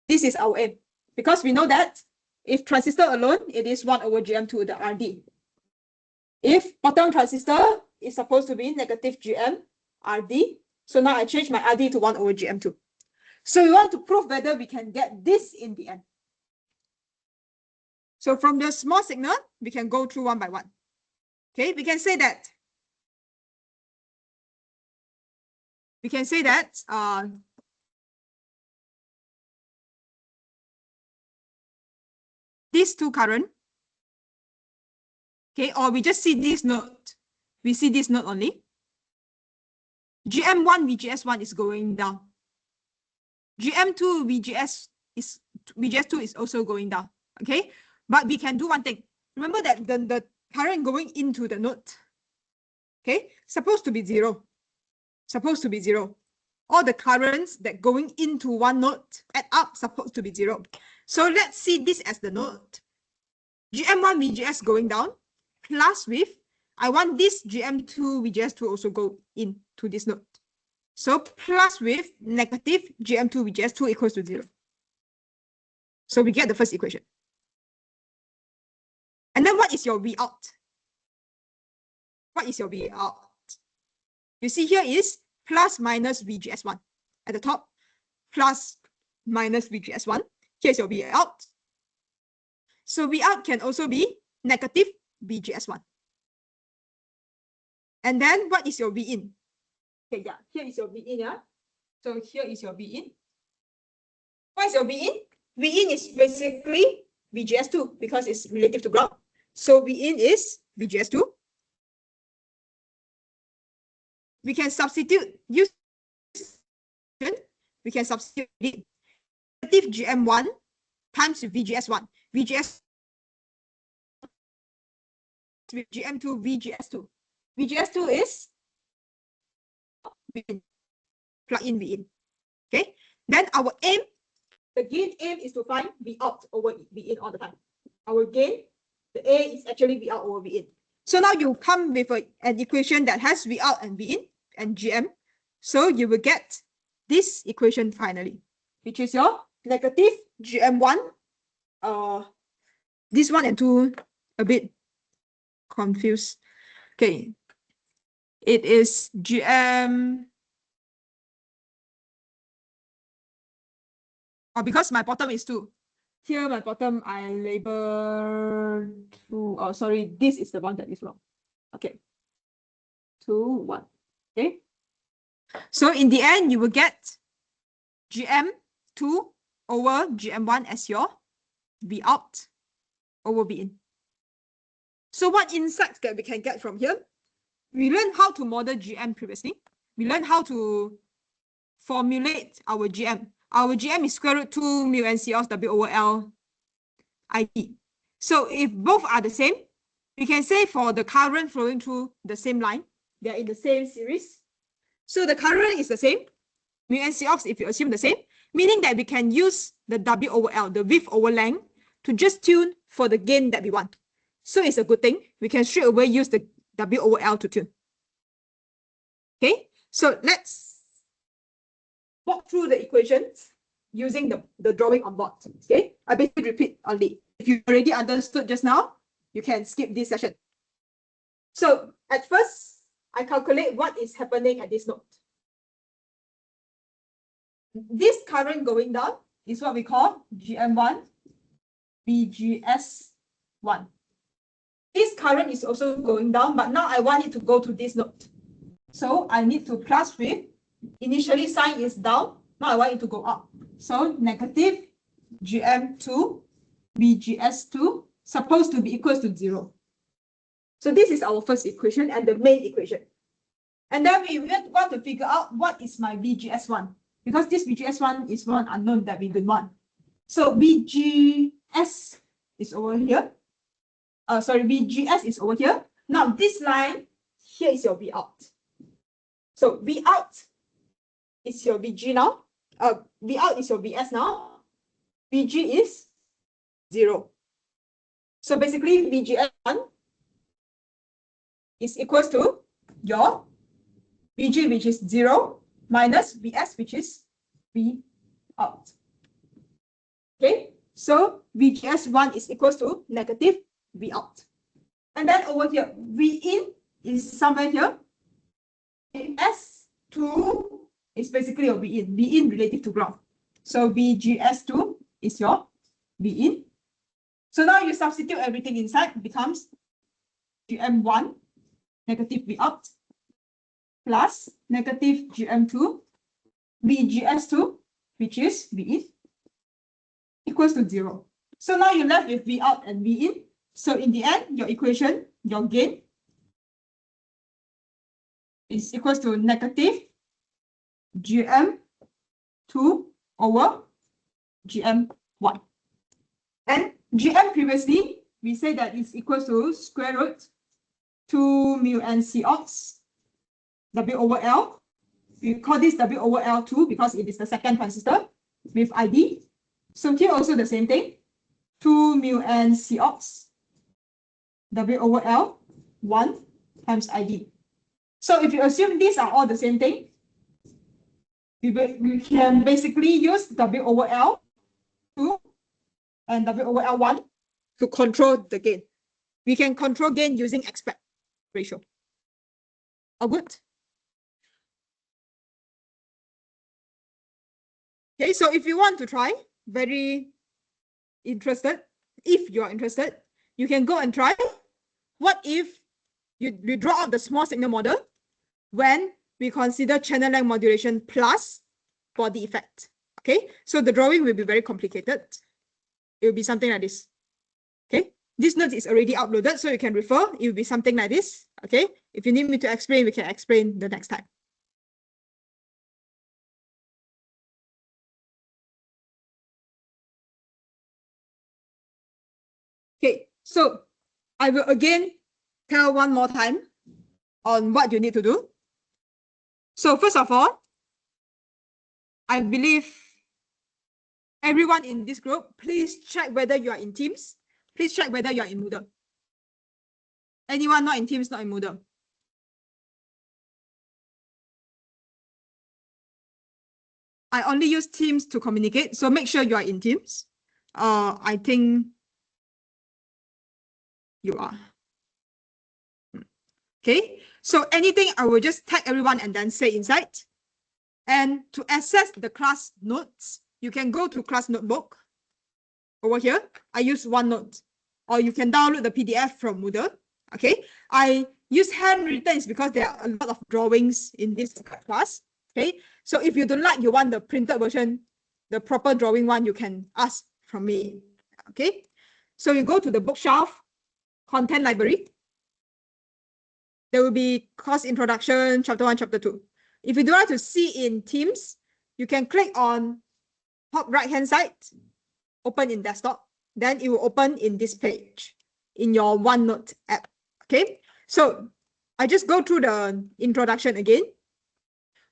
This is our aim, because we know that if transistor alone, it is 1 over GM2, the RD. If bottom transistor is supposed to be negative GM RD, so now I change my RD to 1 over GM2. So we want to prove whether we can get this in the end. So from the small signal, we can go through one by one. Okay, we can say that these two current, okay, or we just see this node. We see this node only. GM1 VGS1 is going down. GM2 VGS2 is also going down. Okay, but we can do one thing. Remember that the current going into the node, okay, supposed to be zero. Supposed to be zero. All the currents that going into one node add up supposed to be zero. So let's see this as the node. GM1 VGS going down, plus with, I want this GM2 VGS2 also go into this node. So plus with negative GM2 VGS2 equals to 0. So we get the first equation. And then what is your V out? What is your V out? You see here is plus minus VGS1 at the top, plus minus VGS1. Here's your V out. So V out can also be negative VGS1. And then what is your V in? Okay, yeah, here is your V in, yeah. So here is your V in. What is your V in? V in is basically VGS2 because it's relative to ground. So V in is VGS2. We can substitute, we can substitute it. Negative GM1 times VGS1. VGS with GM2 VGS2. VGS2 is plug in V in. Okay. Then our aim, the gain aim is to find V out over V in all the time. Our gain, the A is actually V out over V in. So now you come with an equation that has V out and V in and GM. So you will get this equation finally, which is your negative GM1. This 1 and 2 a bit confused. Okay. It is GM. Because my bottom is 2. Here, my bottom, I label 2. Oh, sorry, this is the one that is wrong. Okay. 2, 1. Okay. So in the end, you will get GM2 over GM1 as your V out over V in. So what insights that we can get from here? We learned how to model GM previously. We learned how to formulate our GM. Our GM is square root 2 mu NCox W over L IT. So if both are the same, we can say for the current flowing through the same line, they are in the same series. So the current is the same, mu NCox if you assume the same, meaning that we can use the W over L, the width over length, to just tune for the gain that we want. So it's a good thing. We can straight away use the W over L to tune. Okay, so let's walk through the equations using the drawing on board. Okay, I basically repeat only. If you already understood just now, you can skip this session. So at first, I calculate what is happening at this node. This current going down is what we call GM1, VGS1. This current is also going down, but now I want it to go to this node. So I need to plus with, initially sign is down, now I want it to go up. So negative GM2, VGS2, supposed to be equal to 0. So this is our first equation and the main equation. And then we want to figure out what is my VGS1, because this VGS1 is one unknown that we don't want. So VGS is over here. VGS is over here. Now this line here is your V out. So V out is your VG now. V out is your VS now. VG is 0. So basically VGS1 is equals to your VG, which is 0, minus VS, which is V out. Okay, so VGS1 is equals to negative V out. And then over here, V in is somewhere here. VS2 is basically your V in relative to ground. So VGS2 is your V in. So now you substitute everything inside, it becomes GM1 negative V out plus negative GM2 VGS2, which is V in, equals to 0. So now you're left with V out and V in. So in the end, your equation, your gain is equals to negative GM2 over GM1. And GM previously, we say that is equals to square root 2 mu n C ox W over L. We call this W over L2 because it is the second transistor with ID. So here also the same thing, 2 mu n C ox W over L 1 times ID. So if you assume these are all the same thing, we can basically use W over L2 and W over L1 to control the gain. We can control gain using aspect ratio. All good? Okay, so if you want to try, very interested, if you are interested, you can go and try. What if you draw out the small signal model when we consider channel length modulation plus body effect? Okay, so the drawing will be very complicated. It will be something like this. Okay, this note is already uploaded, so you can refer. It will be something like this. Okay, if you need me to explain, we can explain the next time. Okay, so I will again tell one more time on what you need to do. So first of all, I believe everyone in this group, please check whether you are in Teams. Please check whether you are in Moodle. Anyone not in Teams, not in Moodle? I only use Teams to communicate, so make sure you are in Teams. I think you are. Okay, so anything I will just tag everyone and then say inside. And to access the class notes, you can go to class notebook. Over here, I use OneNote, or you can download the PDF from Moodle. Okay, I use handwritten because there are a lot of drawings in this class. Okay, so if you don't like, you want the printed version, the proper drawing one, you can ask from me. Okay, so you go to the bookshelf, content library. There will be course introduction, chapter 1, chapter 2. If you don't want to see in Teams, you can click on top right hand side, open in desktop, then it will open in this page in your OneNote app. Okay, so I just go through the introduction again.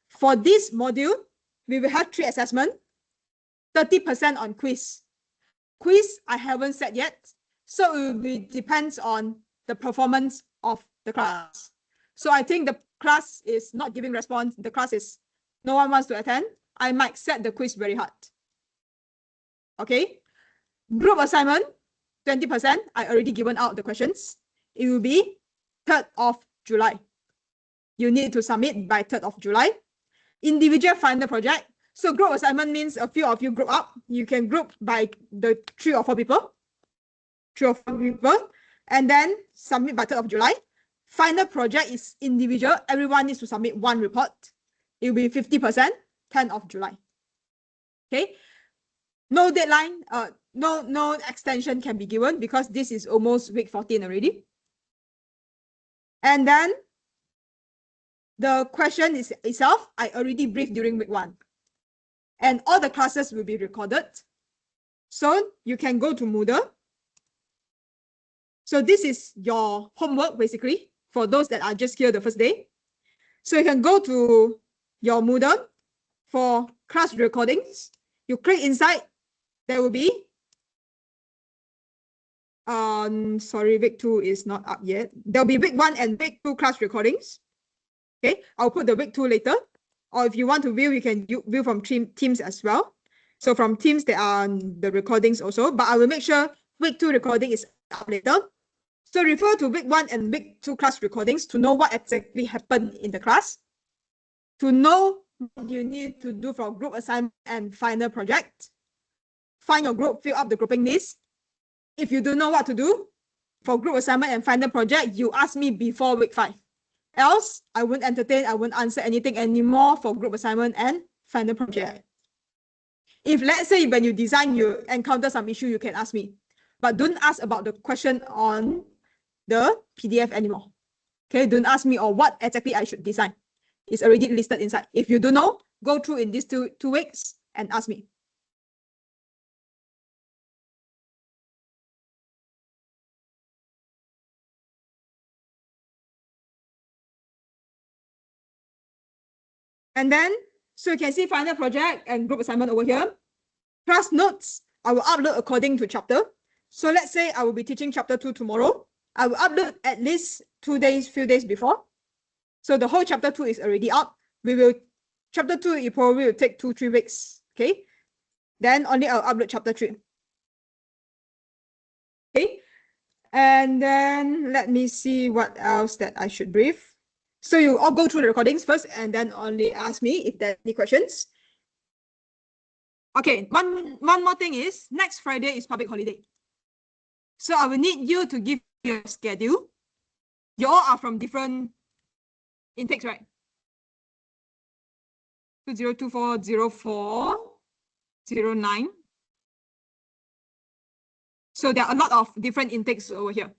For this module, we will have 3 assessments, 30% on quiz. Quiz I haven't set yet, so it will be depends on the performance of the class. So I think the class is not giving response. The class is no one wants to attend. I might set the quiz very hard. Okay, group assignment 20%. I already given out the questions. It will be 3rd of July. You need to submit by 3rd of July. Individual final project. So group assignment means a few of you group up. You can group by the 3 or 4 people. 3 or 4 people. And then submit by 3rd of July. Final project is individual. Everyone needs to submit 1 report. It will be 50%, 10th of July. Okay. No deadline, no extension can be given because this is almost week 14 already. And then the question is itself, I already briefed during week 1. And all the classes will be recorded. So you can go to Moodle. So this is your homework, basically, for those that are just here the first day. So you can go to your Moodle for class recordings. You click inside, there will be, sorry, week 2 is not up yet. There'll be week 1 and week 2 class recordings. Okay, I'll put the week 2 later. Or if you want to view, you can view from Teams as well. So from Teams, there are the recordings also, but I will make sure week 2 recording is up later. So refer to week 1 and week 2 class recordings to know what exactly happened in the class, to know what you need to do for group assignment and final project. Find your group, fill up the grouping list. If you don't know what to do for group assignment and final project, you ask me before week 5. Else, I won't entertain, I won't answer anything anymore for group assignment and final project. If let's say when you design, you encounter some issue, you can ask me. But don't ask about the question on the PDF anymore. Okay, don't ask me or what exactly I should design. It's already listed inside. If you don't know, go through in these two weeks and ask me. And then, so you can see final project and group assignment over here. Class notes, I will upload according to chapter. So let's say I will be teaching chapter 2 tomorrow. I will upload at least few days before. So the whole chapter 2 is already up. Chapter 2, it probably will take 2-3 weeks. Okay. Then only I'll upload chapter 3. Okay. And then let me see what else that I should brief. So you all go through the recordings first and then only ask me if there are any questions. Okay, one more thing is next Friday is public holiday. So I will need you to give your schedule. You all are from different intakes, right? 2024-04-09. So there are a lot of different intakes over here.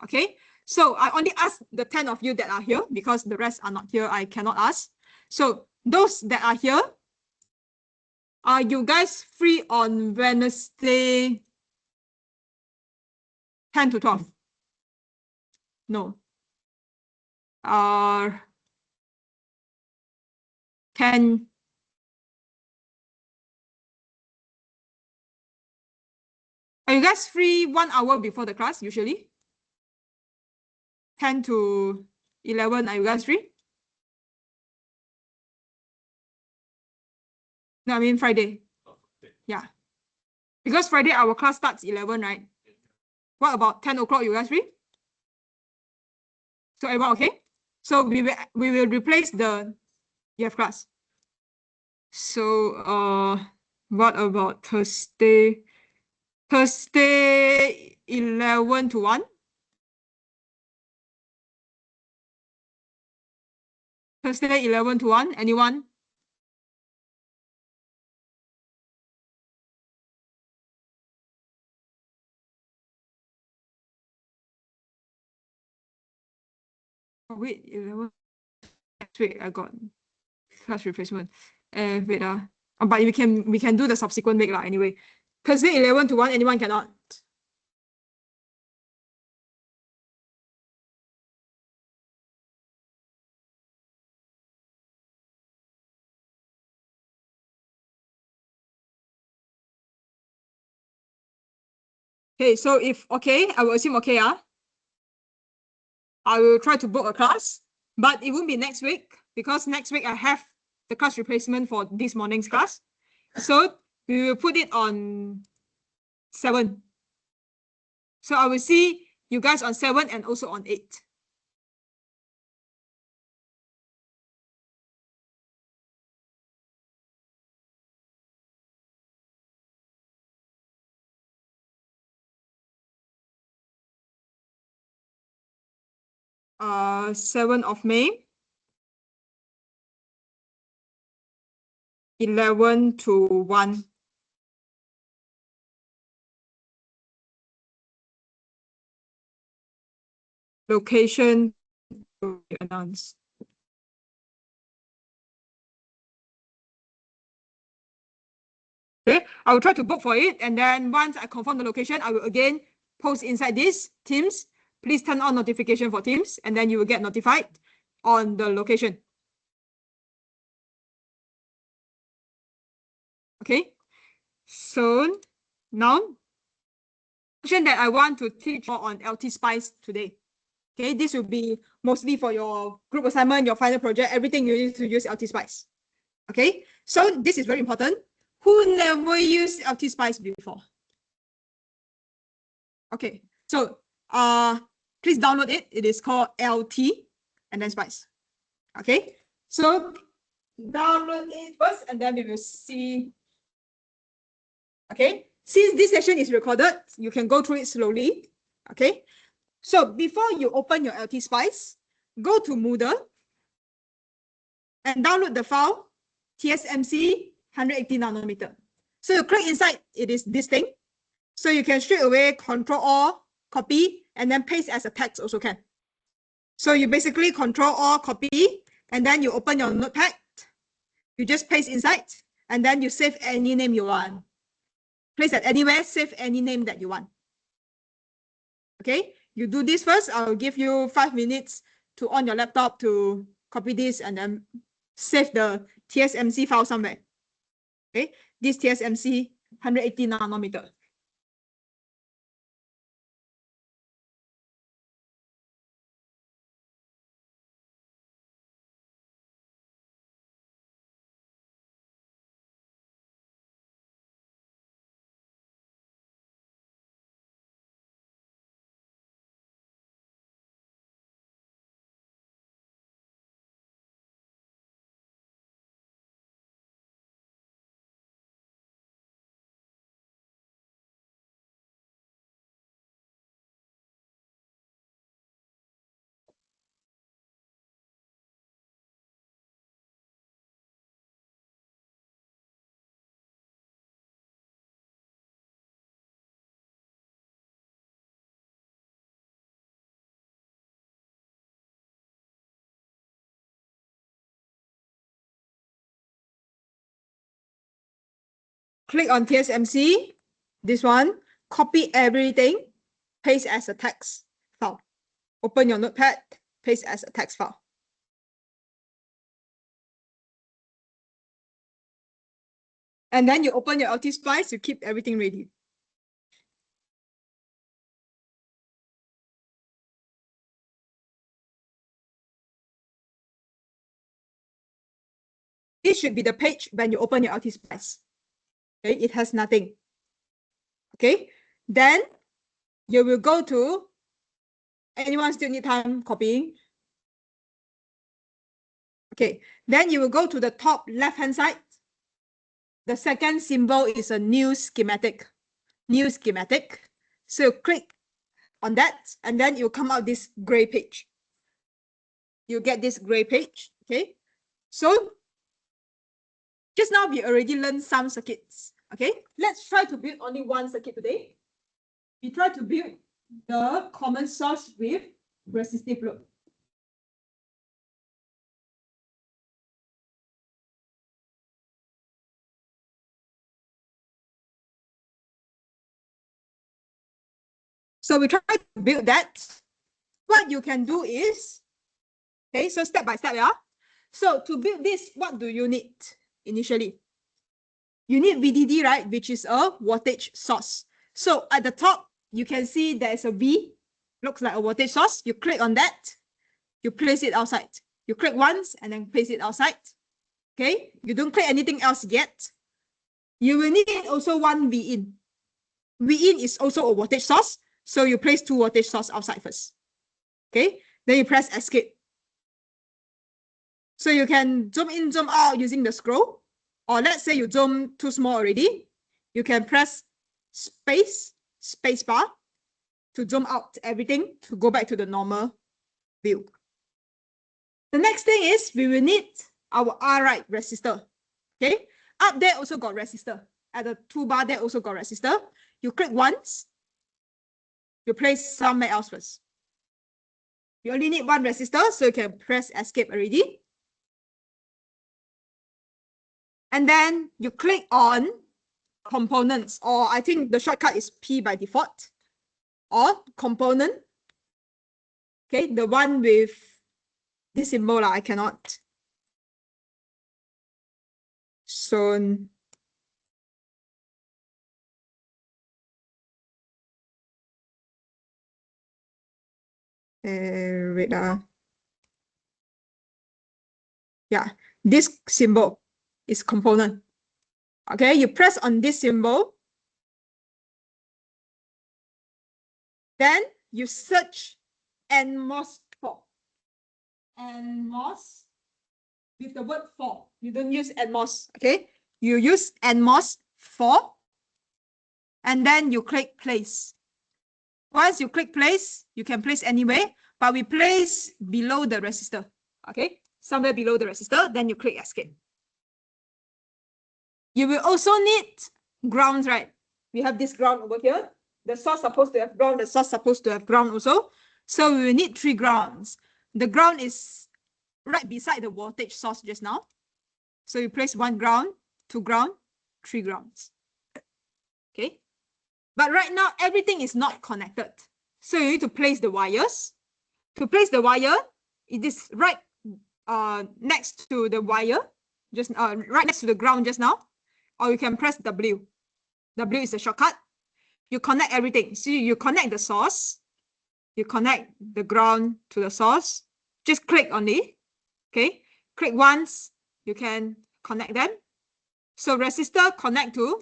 Okay, so I only ask the 10 of you that are here because the rest are not here. I cannot ask. So those that are here, are you guys free on Wednesday 10 to 12? No. Are you guys free 1 hour before the class usually? 10 to 11, are you guys free? No, I mean Friday. Yeah. Because Friday our class starts 11, right? What about 10 o'clock, you guys free? So everyone okay? So we will replace the EF class. So what about Thursday? Thursday 11 to 1? Thursday 11 to 1, anyone? Oh, wait, 11. Next week I got class replacement. Wait, but we can do the subsequent week anyway. Thursday 11 to 1, anyone cannot? Okay, so if okay, I will assume okay, I will try to book a class, but it won't be next week because next week I have the class replacement for this morning's class. So we will put it on 7. So I will see you guys on 7 and also on 8. Uh, 7 of May, 11 to 1. Location will be announced. Okay, I will try to book for it, and then once I confirm the location, I will again post inside this Teams. Please turn on notification for Teams, and then you will get notified on the location. Okay, so now that I want to teach more on LT Spice today. Okay, this will be mostly for your group assignment, your final project, everything you need to use LT Spice. Okay, so this is very important. Who never used LT Spice before? Okay, so please download it. It is called LT and then Spice. Okay, so download it first and then we will see. Okay, since this session is recorded, you can go through it slowly. Okay, so before you open your LT Spice, go to Moodle and download the file TSMC 180 nanometer. So you click inside, it is this thing. So you can straight away Control all, copy, and then paste as a text also can. So you basically Control all, copy, and then you open your notepad. You just paste inside, and then you save any name you want. Place it anywhere, save any name that you want. Okay, you do this first. I'll give you 5 minutes to on your laptop to copy this and then save the TSMC file somewhere. Okay, this TSMC 180 nanometer. Click on TSMC, this one, copy everything, paste as a text file. Open your notepad, paste as a text file. And then you open your LT Spice, you keep everything ready. This should be the page when you open your LT Spice. Okay, it has nothing. Okay, then you will go to, anyone still need time copying? Okay, then you will go to the top left-hand side. The second symbol is a new schematic. New schematic. So click on that, and then you'll come out this gray page. You get this gray page. Okay, so just now we already learned some circuits. Okay, let's try to build only one circuit today. We try to build the common source with resistive load. So we try to build that. What you can do is, okay, so step by step, yeah. So to build this, what do you need initially? You need VDD, right, which is a voltage source. So at the top, you can see there's a V, looks like a voltage source. You click on that, you place it outside. You click once and then place it outside. Okay, you don't click anything else yet. You will need also one V-in. V-in is also a voltage source. So you place 2 voltage source outside first. Okay, then you press escape. So you can zoom in, zoom out using the scroll. Or let's say you zoom too small already. You can press space bar to zoom out everything to go back to the normal view. The next thing is we will need our R-right resistor. Okay, up there also got resistor. At the toolbar there also got resistor. You click once, you place somewhere else first. You only need one resistor, so you can press escape already. And then you click on components, or I think the shortcut is P by default, or component. Okay, the one with this symbol, I cannot. So wait, yeah, this symbol is component. Okay, you press on this symbol, then you search NMOS for. NMOS with the word for. You don't use NMOS, okay? You use NMOS for, and then you click place. Once you click place, you can place anywhere, but we place below the resistor, okay? Somewhere below the resistor, then you click escape. You will also need grounds, right? We have this ground over here. The source supposed to have ground, the source supposed to have ground also. So we will need 3 grounds. The ground is right beside the voltage source just now. So you place 1 ground, 2 ground, 3 grounds. Okay. But right now, everything is not connected. So you need to place the wires. To place the wire, it is right next to the wire, just right next to the ground just now. Or you can press W. W is the shortcut. You connect everything. So you connect the source. You connect the ground to the source. Just click on it. Okay. Click once. You can connect them. So resistor connect to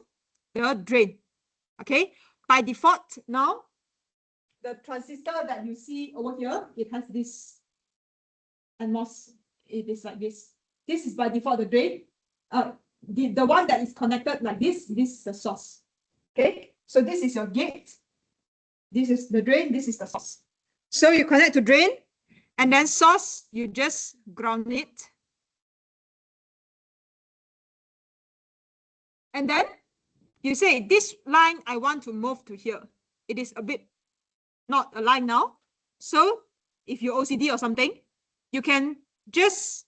the drain. Okay. By default now, the transistor that you see over here, it has this NMOS. It is like this. This is by default the drain. The one that is connected like this is the source. Okay, so this is your gate. This is the drain. This is the source. So you connect to drain, and then source, you just ground it. And then you say, this line I want to move to here. It is a bit not aligned now. So if you're OCD or something, you can just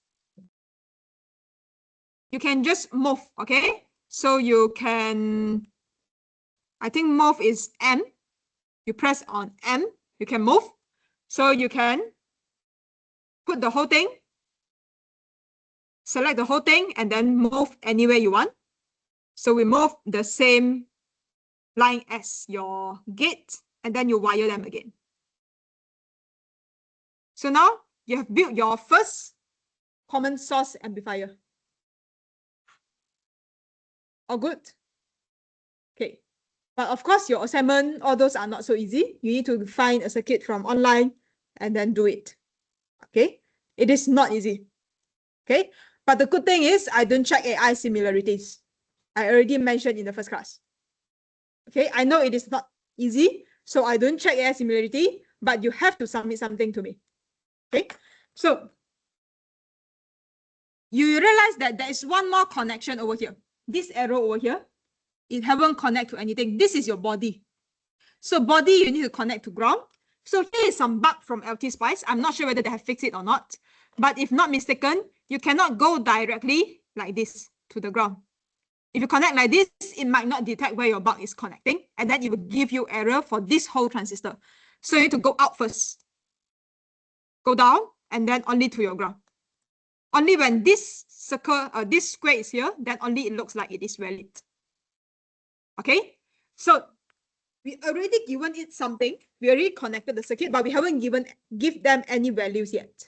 move, okay? So you can, I think move is M. You press on M, you can move. So you can put the whole thing, select the whole thing, and then move anywhere you want. So we move the same line as your gate, and then you wire them again. So now you have built your first common source amplifier. All good? Okay. But of course, your assignment, all those are not so easy. You need to find a circuit from online and then do it. Okay. It is not easy. Okay. But the good thing is I don't check AI similarities. I already mentioned in the first class. Okay. I know it is not easy, so I don't check AI similarity, but you have to submit something to me. Okay. So you realize that there is one more connection over here. This arrow over here, it haven't connect to anything. This is your body. So body, you need to connect to ground. So here is some bug from LT Spice. I'm not sure whether they have fixed it or not. But if not mistaken, you cannot go directly like this to the ground. If you connect like this, it might not detect where your bug is connecting. And then it will give you error for this whole transistor. So you need to go out first. Go down and then only to your ground. Only when this circle, this square is here, then only it looks like it is valid. Okay, so we already given it something. We already connected the circuit, but we haven't give them any values yet.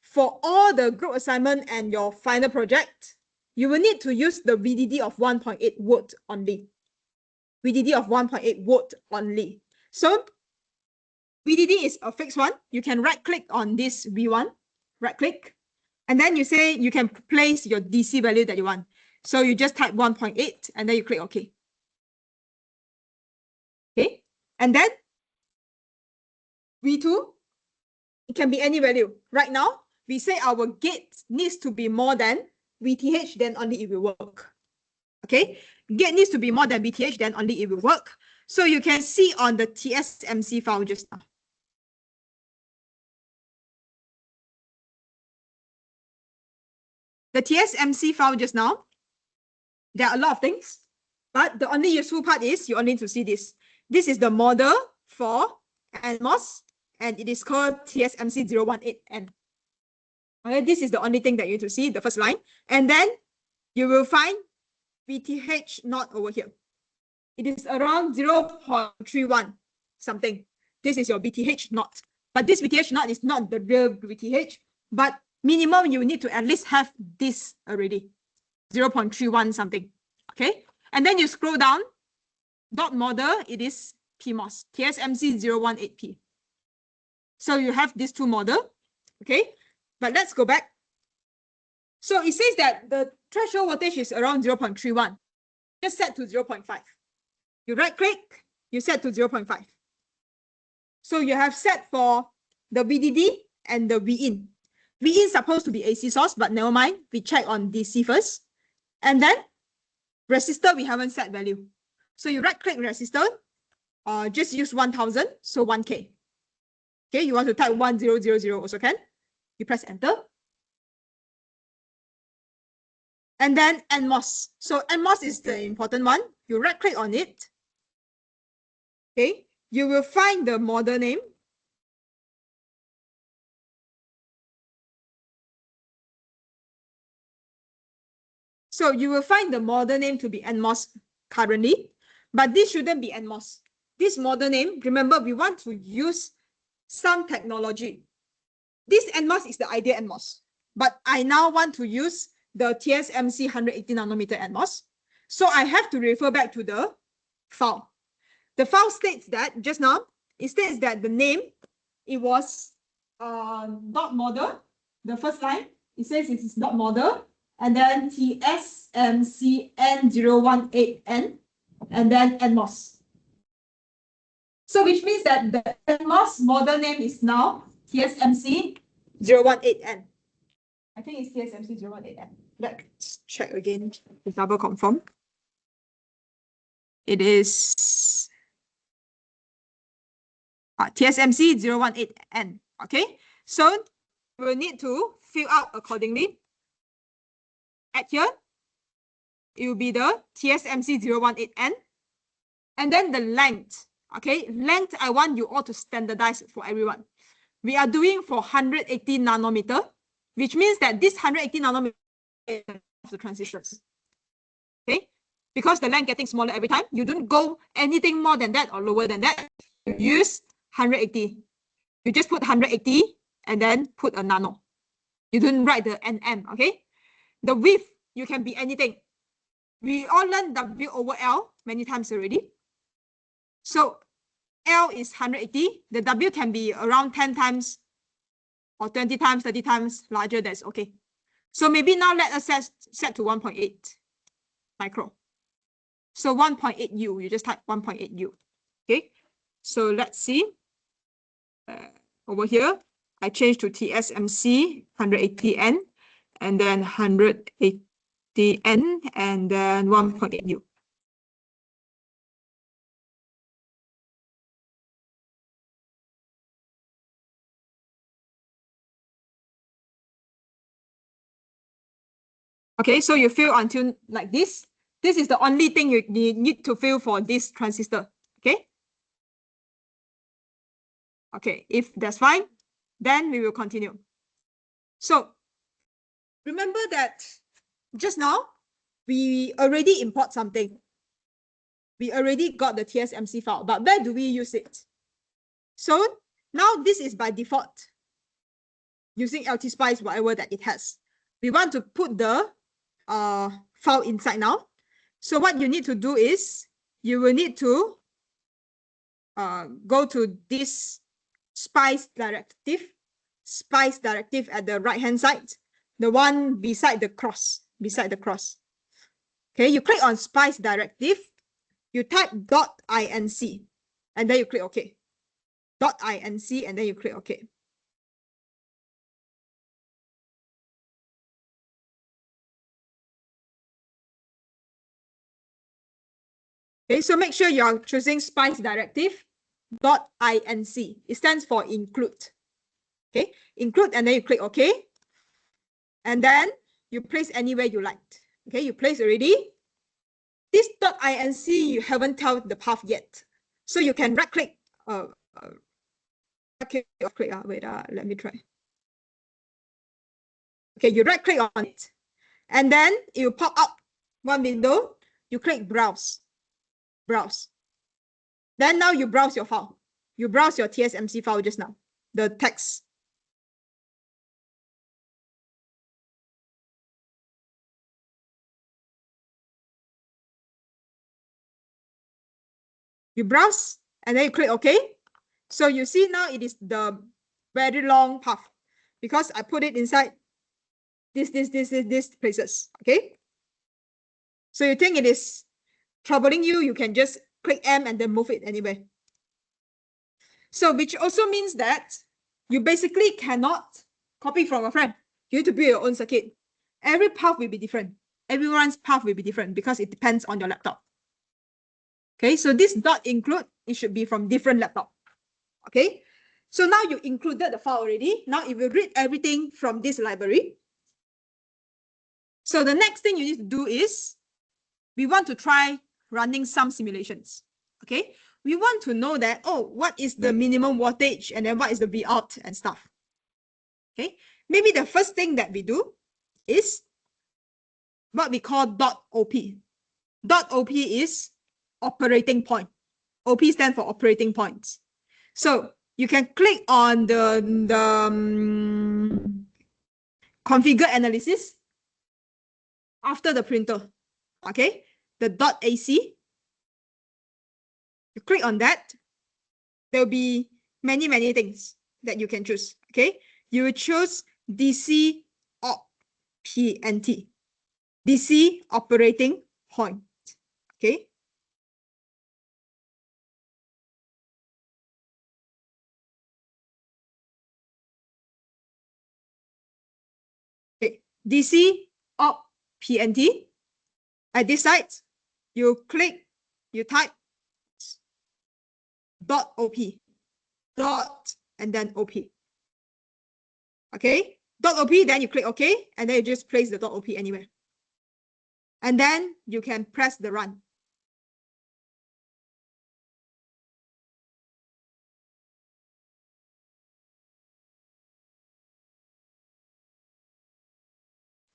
For all the group assignment and your final project, you will need to use the VDD of 1.8 volt only. VDD of 1.8 volt only. So VDD is a fixed one. You can right click on this V1, right click, and then you say you can place your DC value that you want. So you just type 1.8 and then you click OK. Okay, and then V2, it can be any value. Right now, we say our gate needs to be more than VTH, then only it will work. Okay, gate needs to be more than VTH, then only it will work. So you can see on the TSMC file just now. the TSMC file just now, there are a lot of things, but the only useful part is you only need to see this. This is the model for NMOS, and it is called TSMC018N. Okay, this is the only thing that you need to see, the first line. And then you will find VTH not over here. It is around 0.31 something. This is your VTH not. But this VTH not is not the real VTH, but minimum you need to at least have this already. 0.31 something. Okay. And then you scroll down, dot model, it is PMOS, TSMC018P. So you have these two model. Okay. But let's go back. So it says that the threshold voltage is around 0.31. Just set to 0.5. You right click, you set to 0.5. So you have set for the VDD and the VIN. VIN is supposed to be AC source, but never mind. We check on DC first. And then resistor, we haven't set value. So you right click resistor, just use 1000, so 1K. Okay, you want to type 1000 also can. You press enter. And then NMOS. So NMOS is the important one. You right click on it. Okay, you will find the model name. So you will find the model name to be NMOS currently, but this shouldn't be NMOS. This model name, remember, we want to use some technology. This NMOS is the ideal NMOS, but I now want to use the TSMC 180 nanometer NMOS. So I have to refer back to the file. The file states that just now, it states that the name, it was dot model. The first line, it says it is dot model, and then TSMC-N018N, and then NMOS. So which means that the NMOS model name is now TSMC-018N. I think it's TSMC-018N. Let's check again to double confirm. It is TSMC-018N. Okay, so we'll need to fill out accordingly. At here, it will be the TSMC-018N, and then the length. Okay, length, I want you all to standardize for everyone. We are doing for 180 nanometer, which means that this 180 nanometer is the transistors. Okay, because the length getting smaller every time, you don't go anything more than that or lower than that. You use 180. You just put 180 and then put a nano. You don't write the NM, okay? The width, you can be anything. We all learned W over L many times already. So L is 180. The W can be around 10 times or 20 times, 30 times larger. That's okay. So maybe now let us set to 1.8 micro. So 1.8 U, you just type 1.8 U. Okay. So let's see. Over here, I change to TSMC 180N and then 180N and then 1.8 U. Okay, so you fill until like this. This is the only thing you need to fill for this transistor. Okay. Okay, if that's fine, then we will continue. So remember that just now we already import something. We already got the TSMC file, but where do we use it? So now this is by default using LTSpice, whatever that it has. We want to put the file inside now. So what you need to do is you will need to go to this SPICE directive at the right hand side, the one beside the cross, Okay, you click on SPICE directive, you type .inc, and then you click OK. .inc, and then you click OK. Okay, so make sure you're choosing SPICE directive .inc. It stands for include. Okay, include, and then you click OK. And then you place anywhere you liked. Okay, you place already. This .inc, you haven't tell the path yet. So you can right click, wait, let me try. Okay, you right click on it, and then it will pop up one window. You click browse. Then now you browse your file. You browse your TSMC file just now, the text. You browse and then you click OK. So you see now it is the very long path because I put it inside this places. Okay. So you think it is troubling you, you can just click M and then move it anywhere. So which also means that you basically cannot copy from a friend. You need to build your own circuit. Every path will be different. Everyone's path will be different because it depends on your laptop. Okay, so this dot include, it should be from different laptop. Okay, so now you included the file already. Now if you read everything from this library, so the next thing you need to do is, we want to try running some simulations. Okay, we want to know that, oh, what is the minimum voltage and then what is the Vout and stuff. Okay, maybe the first thing that we do is what we call .op. .op is operating point. OP stands for operating points. So you can click on the configure analysis after the printer. Okay, the .ac. You click on that. There will be many things that you can choose. Okay, you will choose DC op PNT, DC operating point. Okay. Okay, DC op PNT. At this site, you click, you type .op, dot, and then op. Okay, .op, then you click OK, and then you just place the .op anywhere. And then you can press the run.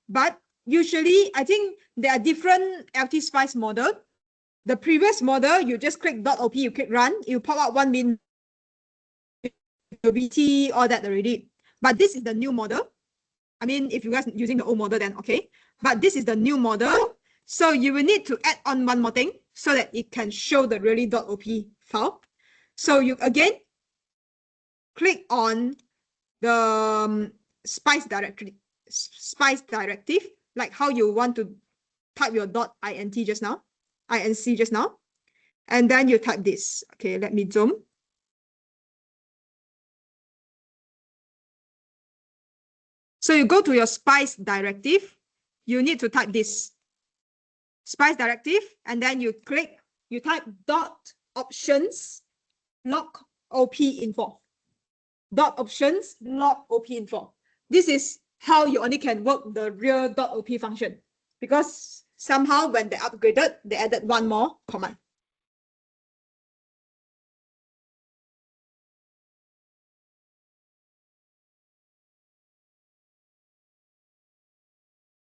But usually, I think there are different LT-Spice model. The previous model, you just click .op, you click run, you pop out one window, BT, all that already. But this is the new model. I mean, if you guys using the old model, then okay. But this is the new model. So you will need to add on one more thing so that it can show the really .op file. So you again click on the Spice directory, Spice directive, like how you want to type your .int just now, inc just now, and then you type this. Okay, let me zoom. So you go to your Spice directive, you need to type this Spice directive, and then you click, you type .options log op info. .options log op info. This is how you only can work the real .op function, because somehow when they upgraded, they added one more command.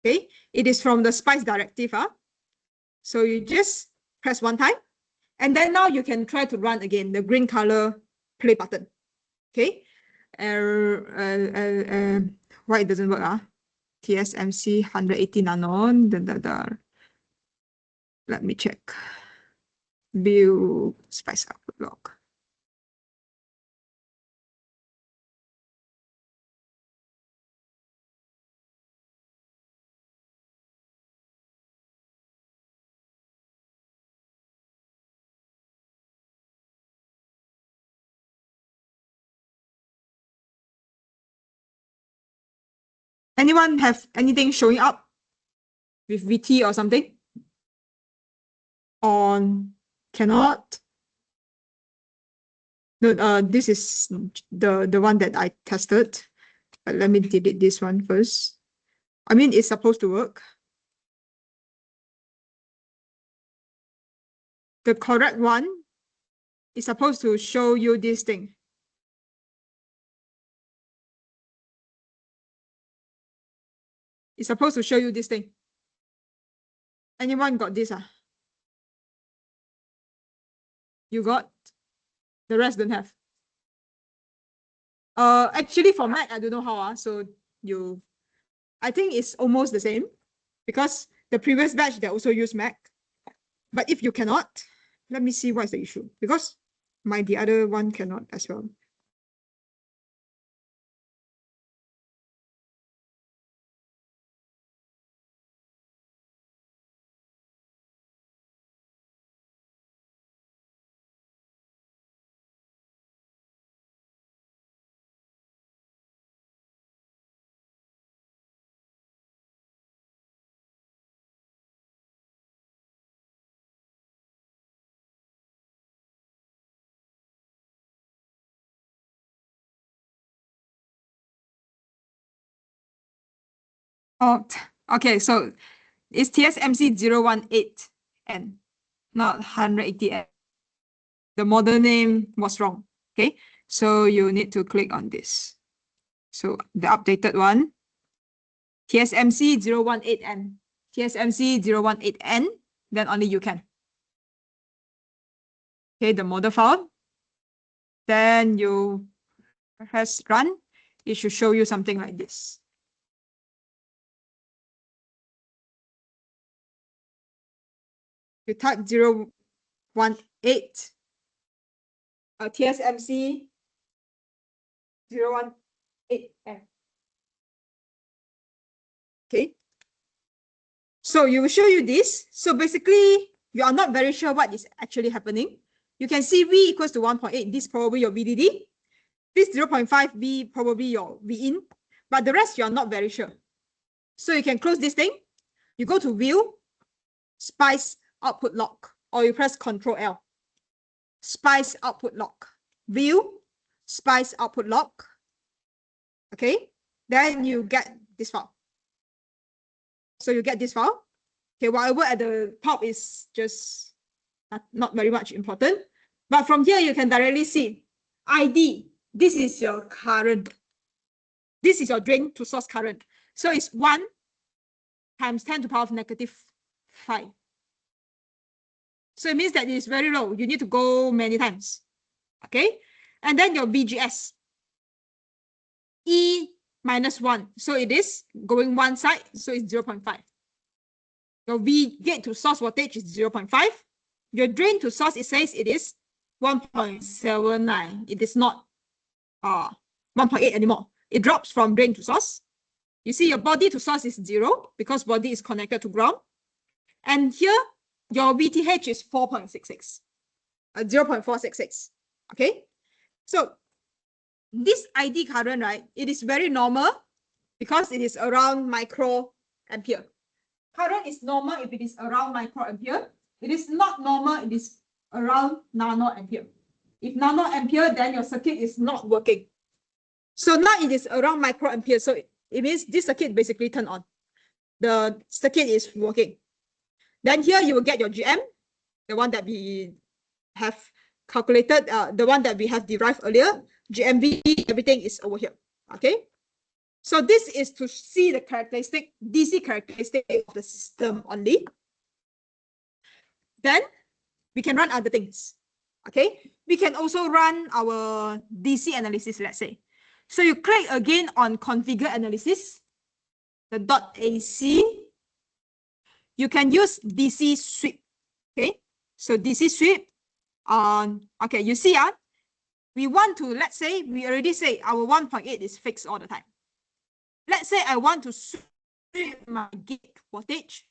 Okay, it is from the Spice directive. So you just press one time, and then now you can try to run again, the green color play button. Okay, why it doesn't work? TSMC 180 nano. Let me check. View Spice output log. Anyone have anything showing up with VT or something? On cannot. No, this is the one that I tested. But let me delete this one first. I mean, it's supposed to work. The correct one is supposed to show you this thing. It's supposed to show you this thing. Anyone got this? You got? The rest don't have. Actually for Mac, I don't know how. So I think it's almost the same because the previous batch they also use Mac. But if you cannot, let me see what's the issue, because the other one cannot as well. Oh, okay. So it's TSMC 018N, not 180N. The model name was wrong. Okay. So you need to click on this. So the updated one, TSMC 018N. TSMC 018N, then only you can. Okay, the model file. Then you press run. It should show you something like this. You type 018, TSMC 018N. Okay. So you will show you this. So basically, you are not very sure what is actually happening. You can see V equals to 1.8. This is probably your VDD. This 0.5 be probably your Vin. But the rest, you are not very sure. So you can close this thing. You go to View, Spice Output Lock, or you press Ctrl L. Spice Output Lock. View, Spice Output Lock. Okay. Then you get this file. So you get this file. Okay, whatever at the top is just not very much important. But from here, you can directly see ID. This is your current. This is your drain to source current. So it's 1 times 10 to the power of -5. So it means that it is very low. You need to go many times. Okay. And then your VGS. E -1. So it is going one side. So it's 0.5. Your V gate to source voltage is 0.5. Your drain to source, it says it is 1.79. It is not 1.8 anymore. It drops from drain to source. You see your body to source is 0 because body is connected to ground. And here, your VTH is 4.66, 0.466. Okay. So this ID current, right, it is very normal because it is around microampere. Current is normal if it is around microampere. It is not normal, it is around nanoampere. If nanoampere, then your circuit is not working. So now it is around microampere. So it means this circuit basically turned on. The circuit is working. Then here you will get your GM, the one that we have calculated, the one that we have derived earlier. GMV, everything is over here. Okay. So this is to see the characteristic, DC characteristic of the system only. Then we can run other things. Okay. We can also run our DC analysis, let's say. So you click again on configure analysis, the .ac. You can use DC sweep. Okay. So DC sweep okay, you see, we want to, let's say, we already say our 1.8 is fixed all the time. Let's say I want to sweep my gate voltage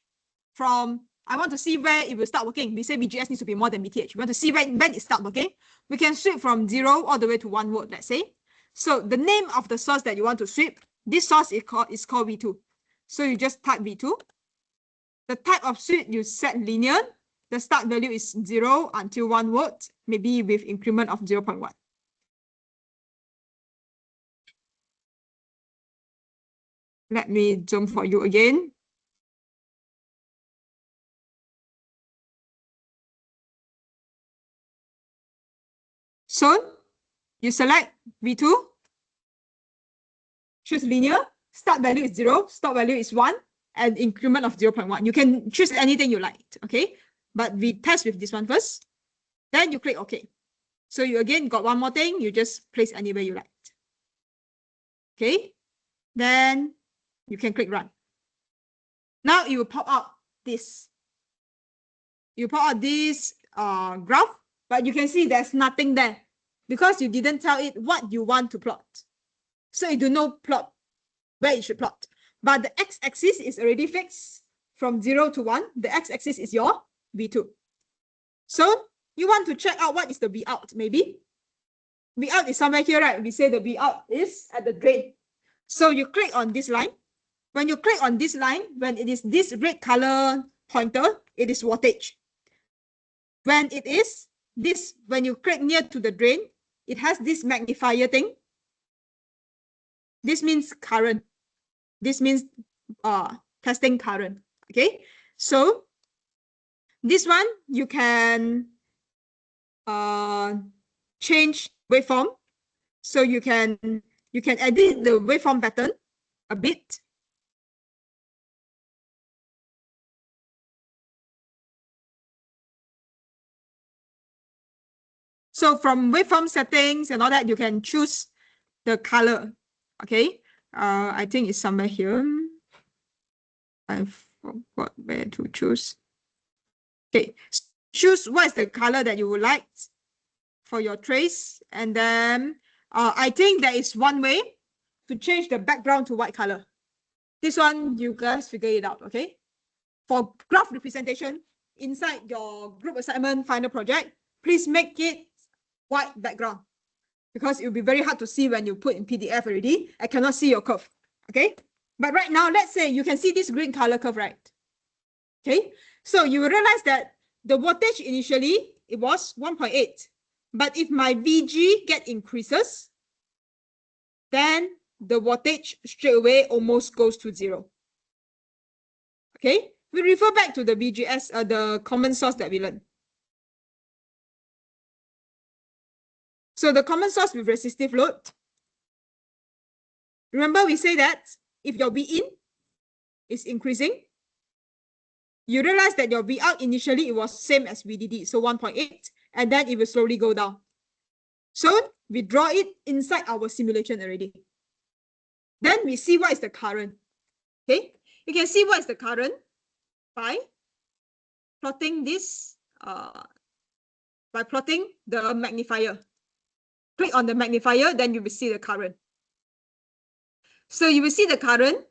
from, I want to see where it will start working. We say VGS needs to be more than VTH. We want to see when it starts working. We can sweep from 0 all the way to 1 volt, let's say. So the name of the source that you want to sweep, this source is called V2. So you just type V2. The type of sweep you set linear. The start value is 0 until 1 volt, maybe with increment of 0.1. Let me zoom for you again. So you select V2, choose linear, start value is 0, stop value is 1, and increment of 0.1. You can choose anything you like, okay? But we test with this one first. Then you click OK. So you again got one more thing, you just place anywhere you like. Okay, then you can click run. Now it will pop out this. You pop out this graph, but you can see there's nothing there because you didn't tell it what you want to plot. So it do not plot where it should plot. But the x-axis is already fixed from 0 to 1. The x-axis is your V2. So you want to check out what is the V out, maybe. V out is somewhere here, right? We say the V out is at the drain. So you click on this line. When you click on this line, when it is this red color pointer, it is wattage. When it is this, when you click near to the drain, it has this magnifier thing. This means current. This means testing current. Okay, so this one you can change waveform. So you can edit the waveform pattern a bit. So from waveform settings and all that, you can choose the color. Okay, I think it's somewhere here. I forgot where to choose. Okay, choose what is the color that you would like for your trace, and then I think there is one way to change the background to white color. This one you guys figure it out. Okay, for graph representation inside your group assignment final project, please make it white background because it will be very hard to see when you put in PDF already. I cannot see your curve. Okay, but right now, let's say you can see this green color curve, right? Okay, so you will realize that the voltage initially it was 1.8, but if my VG get increases, then the voltage straight away almost goes to 0. Okay, we refer back to the VGS, the common source that we learned. So the common source with resistive load. Remember we say that if your V in is increasing, you realize that your V out initially it was same as VDD, so 1.8, and then it will slowly go down. So we draw it inside our simulation already. Then we see what is the current. Okay, you can see what is the current by plotting this, by plotting the magnifier. Click on the magnifier, then you will see the current. So you will see the current.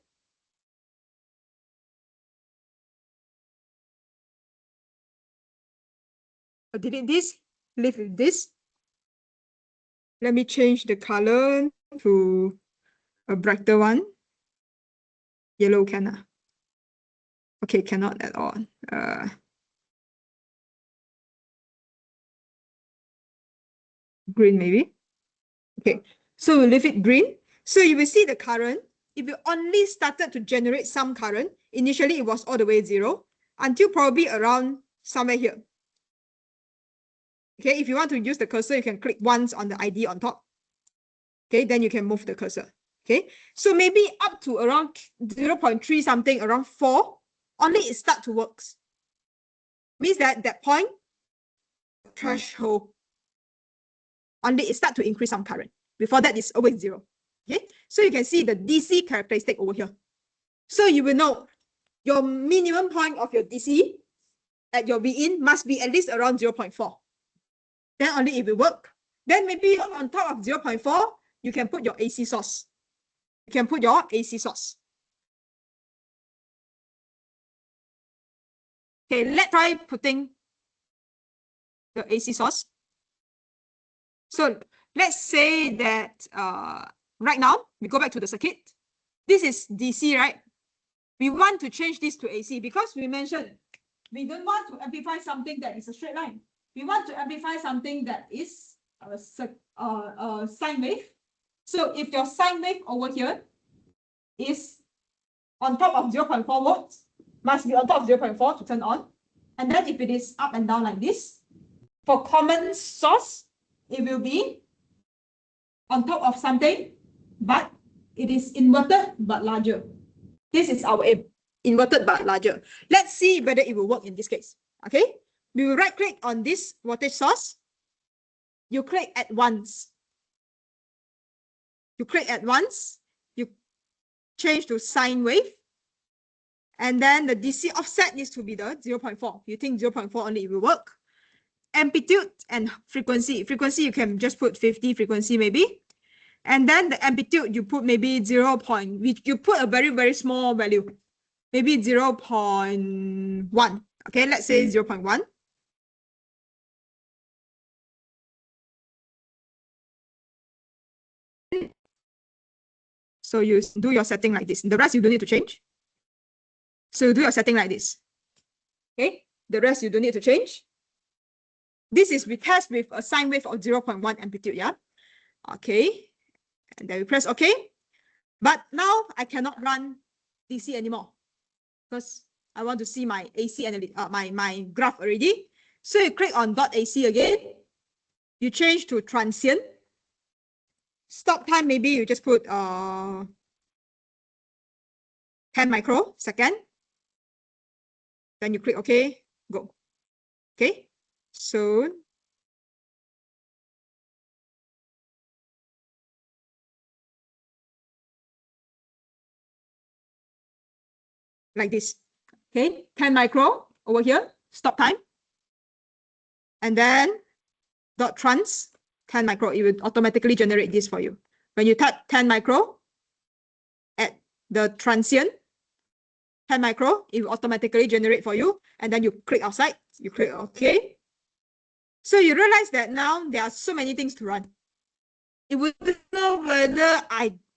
I'll delete this, leave with this. Let me change the color to a brighter one. Yellow can. Okay, cannot at all. Green maybe. Okay, so we'll leave it green. So you will see the current. If you only started to generate some current, initially it was all the way 0 until probably around somewhere here. Okay, if you want to use the cursor, you can click once on the ID on top. Okay, then you can move the cursor. Okay, so maybe up to around 0.3 something, around 4, only it start to work. Means that point, threshold, only it start to increase some current. Before that, it's always 0. Okay, so you can see the DC characteristic over here. So you will know your minimum point of your DC at your V in must be at least around 0.4. Then only it will work. Then maybe on top of 0.4, you can put your AC source. You can put your AC source. Okay, let's try putting the AC source. So let's say that right now, we go back to the circuit. This is DC, right? We want to change this to AC because we mentioned we don't want to amplify something that is a straight line. We want to amplify something that is a sine wave. So if your sine wave over here is on top of 0.4 volts, must be on top of 0.4 to turn on. And then if it is up and down like this, for common source, it will be on top of something, but it is inverted but larger. This is our aim, inverted but larger. Let's see whether it will work in this case. Okay, we will right click on this voltage source. You click at once. You click at once. You change to sine wave. And then the DC offset needs to be the 0.4. You think 0.4 only it will work. Amplitude and frequency. Frequency, you can just put 50 frequency maybe. And then the amplitude, you put maybe 0. You put a very, very small value. Maybe 0.1. Okay, let's say 0.1. So you do your setting like this. The rest you don't need to change. So you do your setting like this. Okay, the rest you don't need to change. This is we test with a sine wave of 0.1 amplitude, yeah? Okay, and then we press OK. But now I cannot run DC anymore because I want to see my AC and my graph already. So you click on .AC again. You change to transient. Stop time, maybe you just put 10 microsecond. Then you click OK, go. Okay, so like this. Okay, 10 micro over here, stop time. And then .trans 10 micro, it will automatically generate this for you. When you type 10 micro at the transient, 10 micro, it will automatically generate for you. And then you click outside, you click OK. So you realize that now there are so many things to run. It would know whether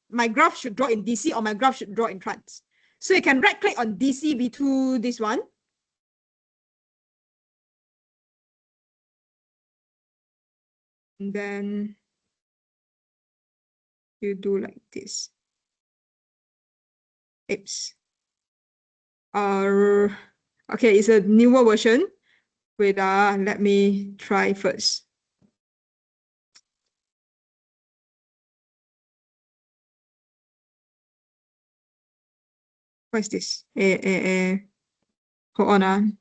my graph should draw in DC or my graph should draw in trans. So you can right click on DC V2, this one. And then you do like this. Oops. Okay, it's a newer version. Wait, let me try first. What is this? Hold on.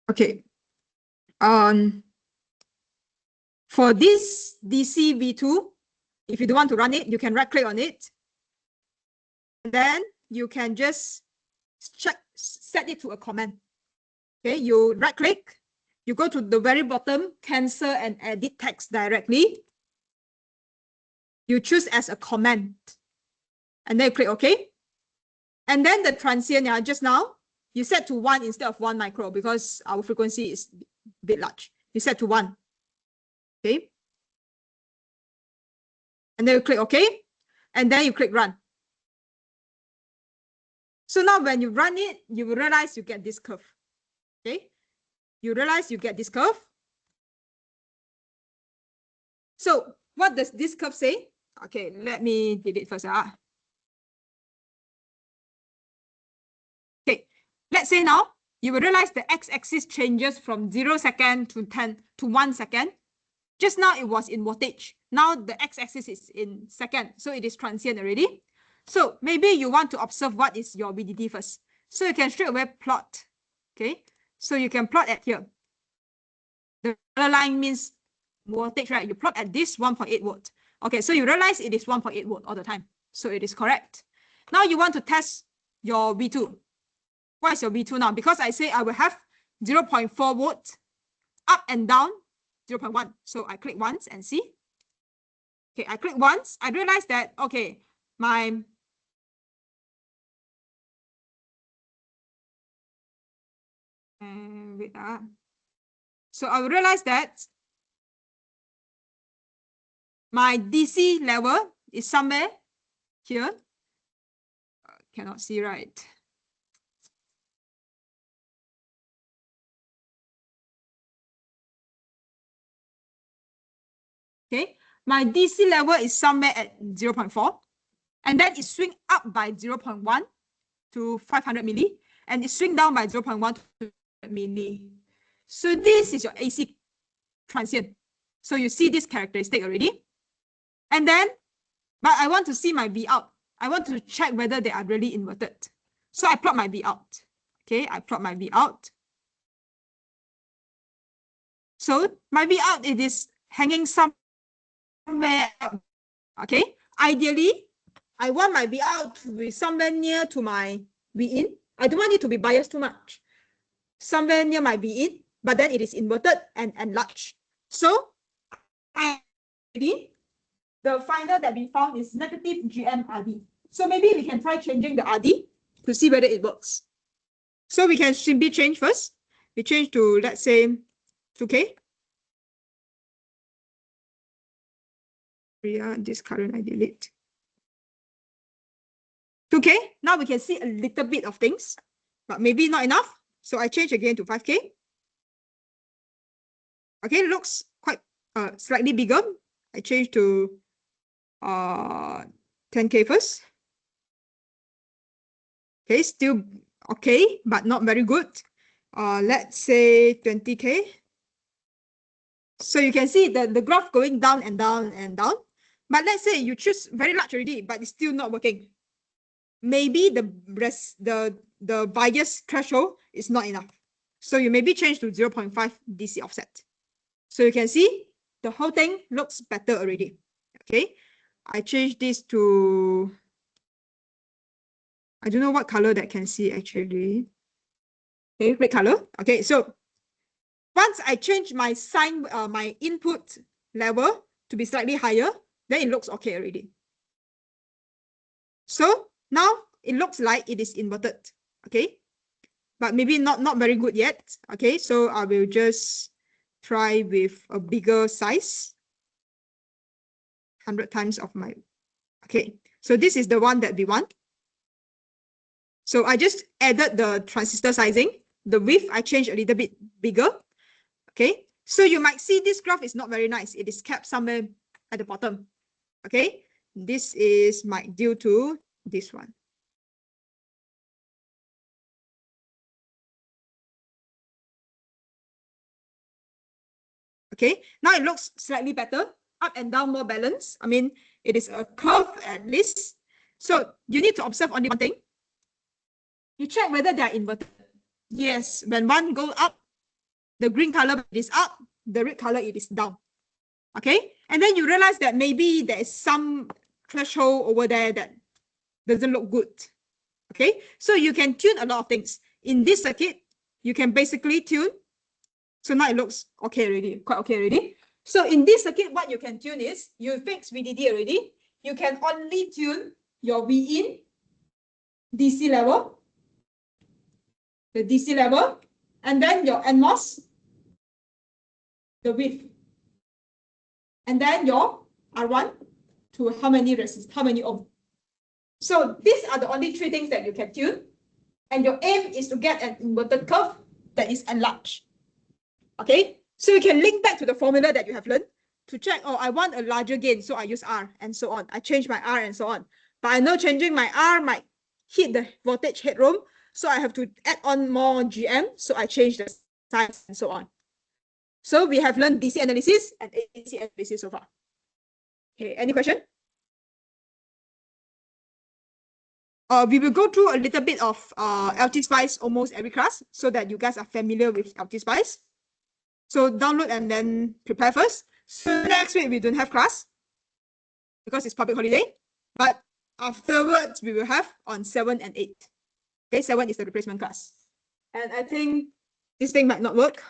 Okay. For this DC V2, if you don't want to run it, you can right click on it. And then you can just set it to a command. Okay, you right click, you go to the very bottom, cancel and edit text directly. You choose as a command. And then you click OK. And then the transient, just now, you set to 1 instead of 1 micro because our frequency is a bit large. You set to 1. Okay. And then you click OK. And then you click run. So now when you run it, you will realize you get this curve. Okay. You realize you get this curve. So what does this curve say? Okay, let me delete first. Okay, let's say now you will realize the x-axis changes from 0 second to 10 to 1 second. Just now it was in wattage. Now the x-axis is in second, so it is transient already. So maybe you want to observe what is your VDD first. So you can straight away plot. Okay, so you can plot at here. The color line means voltage, right? You plot at this 1.8 volt. Okay, so you realize it is 1.8 volt all the time. So it is correct. Now you want to test your V2. What is your V2 now? Because I say I will have 0.4 volt up and down 0.1. So I click once and see. Okay, I click once. I realize that, okay, my wait. So I realize that my DC level is somewhere here. Cannot see, right? Okay, my DC level is somewhere at 0.4, and then it swing up by 0.1 to 500 milli, and it swing down by 0.1 to 200 milli. So this is your AC transient. So you see this characteristic already. And then, but I want to see my V out. I want to check whether they are really inverted. So I plot my V out. Okay, I plot my V out. So my V out, it is hanging somewhere up. Okay, ideally, I want my V out to be somewhere near to my V in. I don't want it to be biased too much. Somewhere near my V in, but then it is inverted and enlarged. So the final that we found is negative GM RD. So maybe we can try changing the RD to see whether it works. So we can simply change first. We change to, let's say, 2K. Yeah, this current I delete. 2K. Now we can see a little bit of things, but maybe not enough. So I change again to 5K. Okay, looks quite slightly bigger. I change to 10K first. Okay, still okay, but not very good. Let's say 20K. So you can see the graph going down and down and down. But let's say you choose very large already, but it's still not working. Maybe the bias threshold is not enough. So you maybe change to 0.5 DC offset. So you can see the whole thing looks better already. Okay, I change this to, I don't know what color that can see actually. Okay, red color. Okay, so once I change my sign, my input level to be slightly higher, then it looks okay already. So now it looks like it is inverted. Okay, but maybe not very good yet. Okay, so I will just try with a bigger size, 100 times of my. Okay, so this is the one that we want. So I just added the transistor sizing. The width I changed a little bit bigger. Okay, so you might see this graph is not very nice. It is kept somewhere at the bottom. Okay, this is due to this one. Okay, now it looks slightly better, up and down more balanced. I mean, it is a curve at least. So you need to observe only one thing. You check whether they are inverted. Yes, when one goes up, the green color is up, the red color it is down. Okay, and then you realize that maybe there is some threshold over there that doesn't look good. Okay, so you can tune a lot of things. In this circuit, you can basically tune. So now it looks okay already, quite okay already. So in this circuit, what you can tune is, you fix VDD already. You can only tune your V in DC level, the DC level, and then your NMOS, the width, and then your R1 to how many resist, how many ohm. So these are the only three things that you can tune. And your aim is to get an inverted curve that is enlarged. Okay, so you can link back to the formula that you have learned to check, oh, I want a larger gain, so I use R and so on. I change my R and so on. But I know changing my R might hit the voltage headroom, so I have to add on more GM, so I change the size and so on. So we have learned DC analysis and AC analysis so far. Okay, any question? We will go through a little bit of LTSpice almost every class so that you guys are familiar with LTSpice. So download and then prepare first. So next week we don't have class because it's public holiday, but afterwards we will have on 7 and 8. Okay, 7 is the replacement class. And I think this thing might not work.